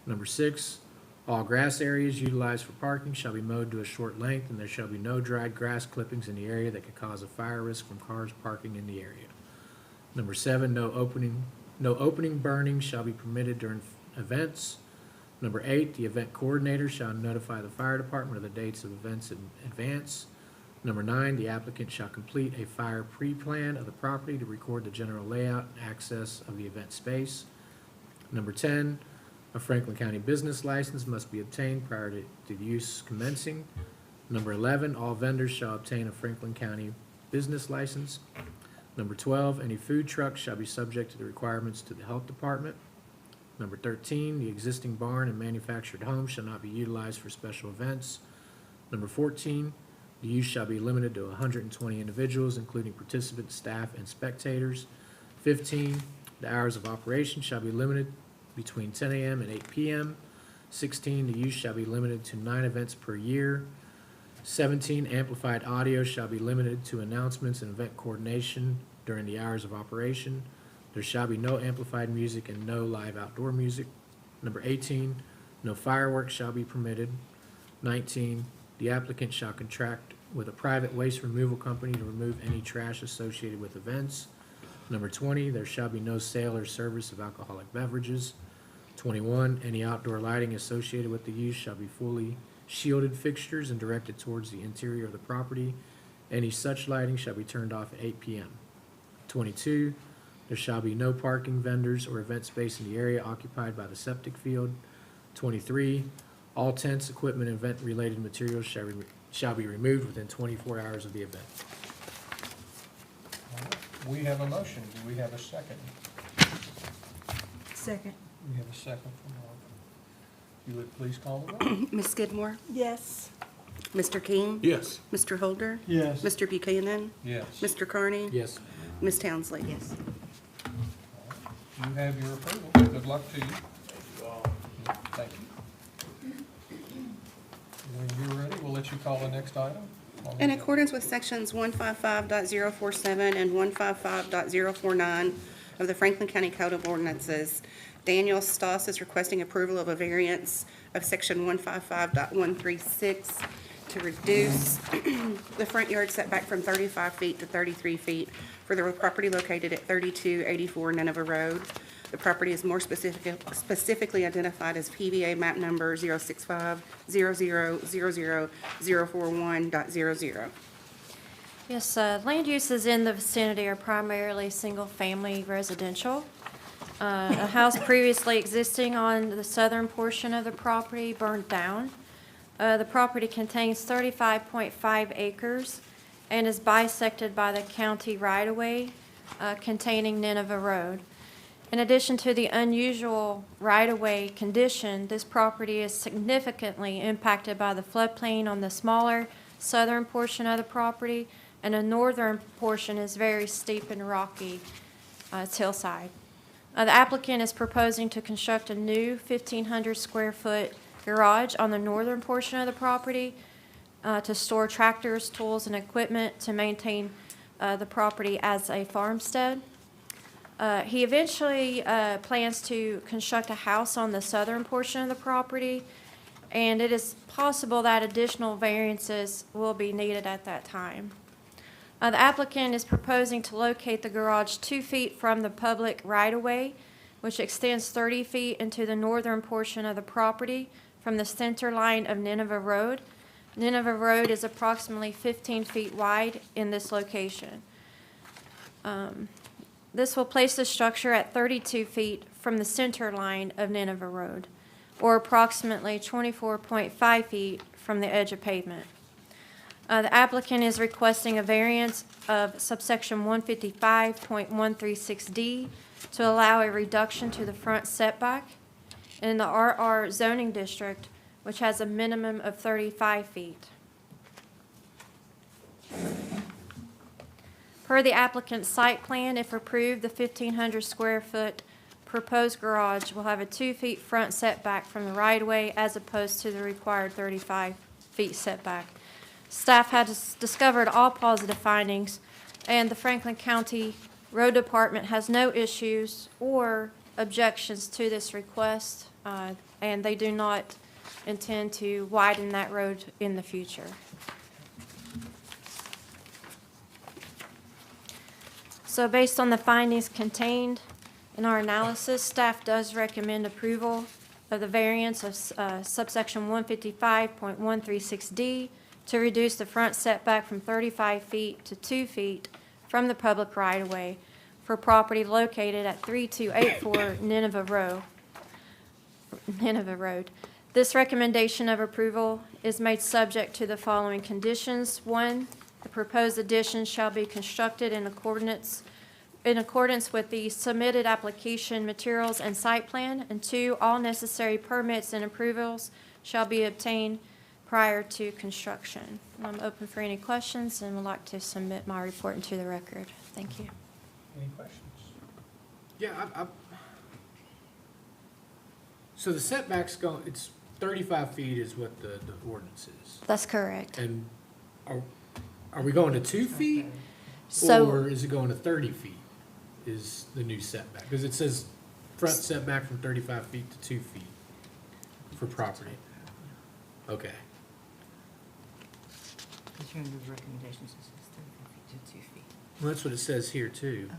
Number six, All grass areas utilized for parking shall be mowed to a short length, and there shall be no dried grass clippings in the area that could cause a fire risk from cars parking in the area. Number 7, no opening burning shall be permitted during events. Number 8, the event coordinator shall notify the fire department of the dates of events in advance. Number 9, the applicant shall complete a fire pre-plan of the property to record the general layout and access of the event space. Number 10, a Franklin County business license must be obtained prior to the use commencing. Number 11, all vendors shall obtain a Franklin County business license. Number 12, any food truck shall be subject to the requirements to the health department. Number 13, the existing barn and manufactured home shall not be utilized for special events. Number 14, the use shall be limited to 120 individuals, including participants, staff, and spectators. 15, the hours of operation shall be limited between 10 a.m. and 8 p.m. 16, the use shall be limited to 9 events per year. 17, amplified audio shall be limited to announcements and event coordination during the hours of operation. There shall be no amplified music and no live outdoor music. Number 18, no fireworks shall be permitted. 19, the applicant shall contract with a private waste removal company to remove any trash associated with events. Number 20, there shall be no sale or service of alcoholic beverages. 21, any outdoor lighting associated with the use shall be fully shielded fixtures and directed towards the interior of the property. Any such lighting shall be turned off at 8 p.m. 22, there shall be no parking, vendors, or event space in the area occupied by the septic field. 23, all tents, equipment, and event-related materials shall be removed within 24 hours of the event. All right. We have a motion. Do we have a second? Second. We have a second from Mark. You would please call the roll. Ms. Skidmore? Yes. Mr. King? Yes. Mr. Holder? Yes. Mr. Buchanan? Yes. Mr. Carney? Yes. Ms. Townsley? Yes. You have your approval. Good luck to you. Thank you. When you're ready, we'll let you call the next item. In accordance with sections 155.047 and 155.049 of the Franklin County Code of Ordinances, Daniel Stoss is requesting approval of a variance of section 155.136 to reduce the front yard setback from 35 feet to 33 feet for the property located at 3284 Nineveh Road. The property is more specifically identified as PVA map number 065-0000-041.00. Yes, land uses in the vicinity are primarily single-family residential. A house previously existing on the southern portion of the property burned down. The property contains 35.5 acres and is bisected by the county right-of-way containing Nineveh Road. In addition to the unusual right-of-way condition, this property is significantly impacted by the floodplain on the smaller southern portion of the property, and the northern portion is very steep and rocky. It's hillside. The applicant is proposing to construct a new 1,500 square foot garage on the northern portion of the property to store tractors, tools, and equipment to maintain the property as a farmstead. He eventually plans to construct a house on the southern portion of the property, and it is possible that additional variances will be needed at that time. The applicant is proposing to locate the garage 2 feet from the public right-of-way, which extends 30 feet into the northern portion of the property from the center line of Nineveh Road. Nineveh Road is approximately 15 feet wide in this location. This will place the structure at 32 feet from the center line of Nineveh Road, or approximately 24.5 feet from the edge of pavement. The applicant is requesting a variance of subsection 155.136D to allow a reduction to the front setback in the RR zoning district, which has a minimum of 35 feet. Per the applicant's site plan, if approved, the 1,500 square foot proposed garage will have a 2 feet front setback from the right-of-way as opposed to the required 35 feet setback. Staff has discovered all positive findings, and the Franklin County Road Department has no issues or objections to this request, and they do not intend to widen that road in the future. So based on the findings contained in our analysis, staff does recommend approval of the variance of subsection 155.136D to reduce the front setback from 35 feet to 2 feet from the public right-of-way for property located at 3284 Nineveh Road. This recommendation of approval is made subject to the following conditions. 1, the proposed addition shall be constructed in accordance with the submitted application materials and site plan. And 2, all necessary permits and approvals shall be obtained prior to construction. I'm open for any questions and would like to submit my report into the record. Thank you. Any questions? Yeah, so the setback's going, it's 35 feet is what the ordinance is. That's correct. And are we going to 2 feet? So- Or is it going to 30 feet is the new setback? Because it says front setback from 35 feet to 2 feet for property. Okay. Because your new recommendations is 35 feet to 2 feet. Well, that's what it says here too.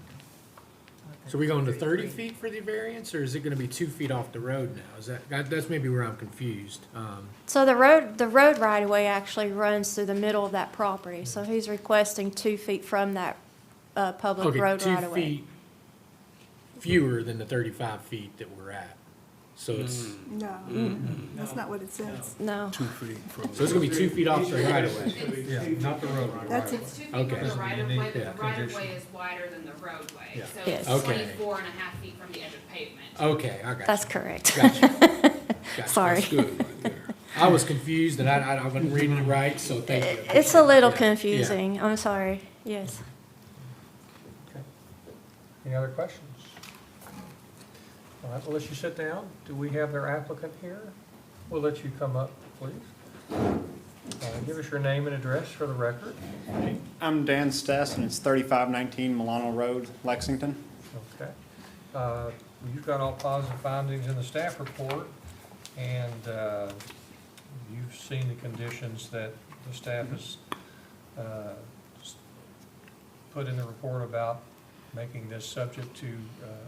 So are we going to 30 feet for the variance, or is it gonna be 2 feet off the road now? Is that's maybe where I'm confused. So the road right-of-way actually runs through the middle of that property. So he's requesting 2 feet from that public Okay, road 2 right-of-way. feet fewer than the 35 feet that we're at. So it's, No, that's not what it says. No. 2 feet from. so it's gonna be 2 feet off the right of way. Yeah, not the road. That's It's 2 feet Okay. from the right of way, but Yeah. the right of way is wider than the roadway. Yeah. So Yes. it's Okay. 24.5 feet from the edge of pavement. Okay, I got you. That's correct. Gotcha. Gotcha. Sorry. That's good right there. I was confused and I wasn't reading it right, so thank you. It's a little Yeah. confusing. I'm sorry. Yes. Okay. Any other questions? All right, we'll let you sit down. Do we have their applicant here? We'll let you come up, please. Give us your name and address for the record. I'm Dan Stess, and it's 3519 Milano Road, Lexington. Okay. You've got all positive findings in the staff report, and you've seen the conditions that the staff has put in the report about making this subject to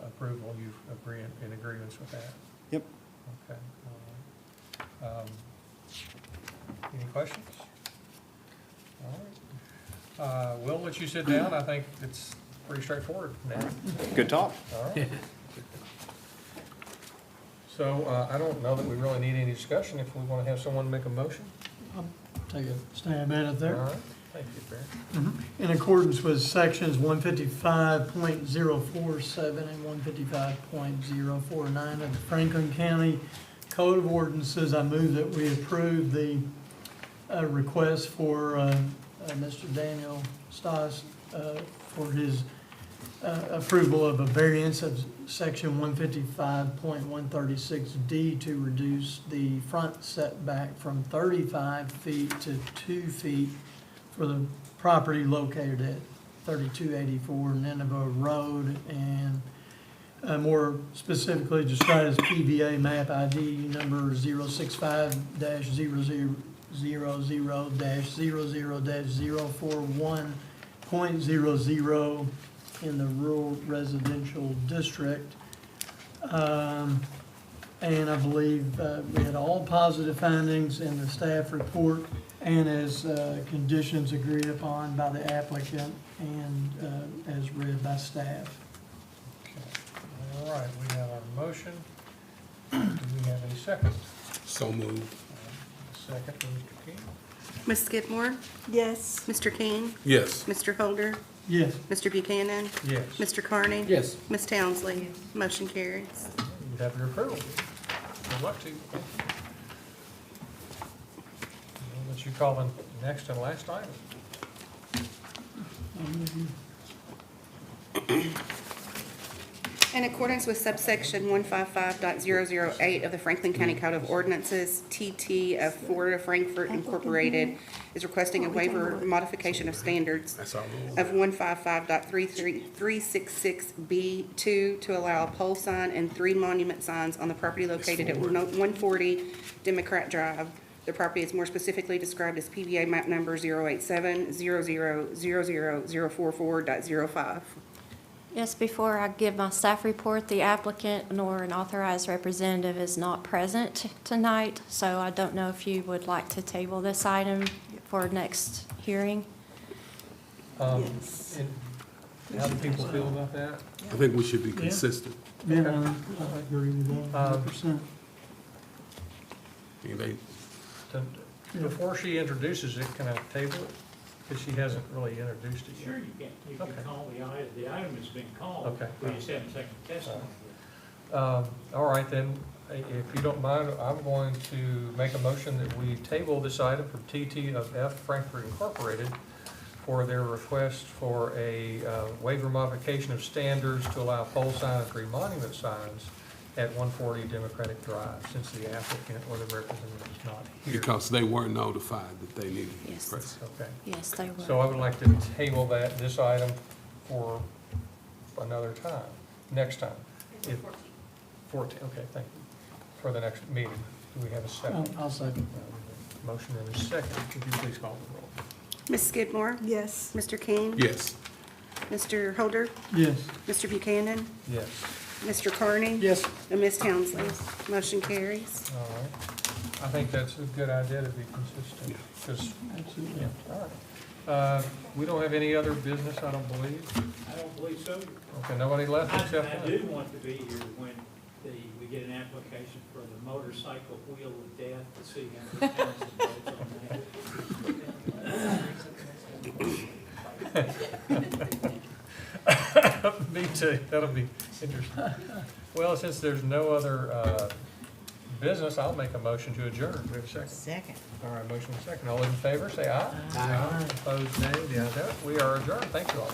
approval. You've agreed in agreements with that? Yep. Okay. All right. Any questions? All right. We'll let you sit down. I think it's pretty straightforward now. Good talk. All right. So I don't know that we really need any discussion. If we want to have someone make a motion? Take a stab at it there. All right. Thank you, Barry. In accordance with sections 155.047 and 155.049 of the Franklin County Code of Ordinances, I move that we approve the request for Mr. Daniel Stoss for his approval of a variance of section 155.136D to reduce the front setback from 35 feet to 2 feet for the property located at 3284 Nineveh Road, and more specifically described as PBA map ID number 065-00-00-041.00 in the rural residential district. And I believe we had all positive findings in the staff report and as conditions agreed upon by the applicant and as read by staff. Okay. All right, we have our motion. Do we have any second? So moved. Second, Mr. King? Ms. Skidmore? Yes. Mr. King? Yes. Mr. Holder? Yes. Mr. Buchanan? Yes. Mr. Carney? Yes. Ms. Townsley? Motion carries. You have your approval. Good luck to you. I'll let you call the next and last item. In accordance with subsection 155.008 of the Franklin County Code of Ordinances, TT of Florida Frankfurt Incorporated is requesting a waiver modification of standards That's all. of 155.366B2 to allow a pole sign and 3 monument signs on the property located at 140 Democrat Drive. The property is more specifically described as PBA map number 087-00000044.05. Yes, before I give my staff report, the applicant nor an authorized representative is not present tonight, so I don't know if you would like to table this item for next hearing. Yes. And how do people feel about that? I think we should be consistent. Yeah, I agree with that 100%. Anybody? Before she introduces it, can I table it? Because she hasn't really introduced it Sure yet. you can. You Okay. can call the item has been called. Okay. We just haven't taken testimony. All right, then, if you don't mind, I'm going to make a motion that we table this item from TT of F Frankfurt Incorporated for their request for a waiver modification of standards to allow pole sign and 3 monument signs at 140 Democratic Drive, since the applicant or the representative is not here. Because they weren't notified that they needed to be Yes. present. Okay. Yes, they were. So I would like to table this item for another time, next time. 14, okay, thank you. For the next meeting. Do we have a second? I'll second. Motion and a second. Could you please call the roll? Ms. Skidmore? Yes. Mr. King? Yes. Mr. Holder? Yes. Mr. Buchanan? Yes. Mr. Carney? Yes. And Ms. Townsley? Motion carries. All right. I think that's a good idea to be consistent, because, Absolutely. yeah, all right. We don't have any other business, I don't believe. I don't believe so. Okay, nobody left except I one? do want to be here when we get an application for the motorcycle wheel of death to see how many council votes on that. Me too, that'll be interesting. Well, since there's no other business, I'll make a motion to adjourn. Do we have a second? Second. All right, motion and second. All those in favor, say aye. Aye. Opposed, nay. The ayes have it. We are adjourned. Thank you all.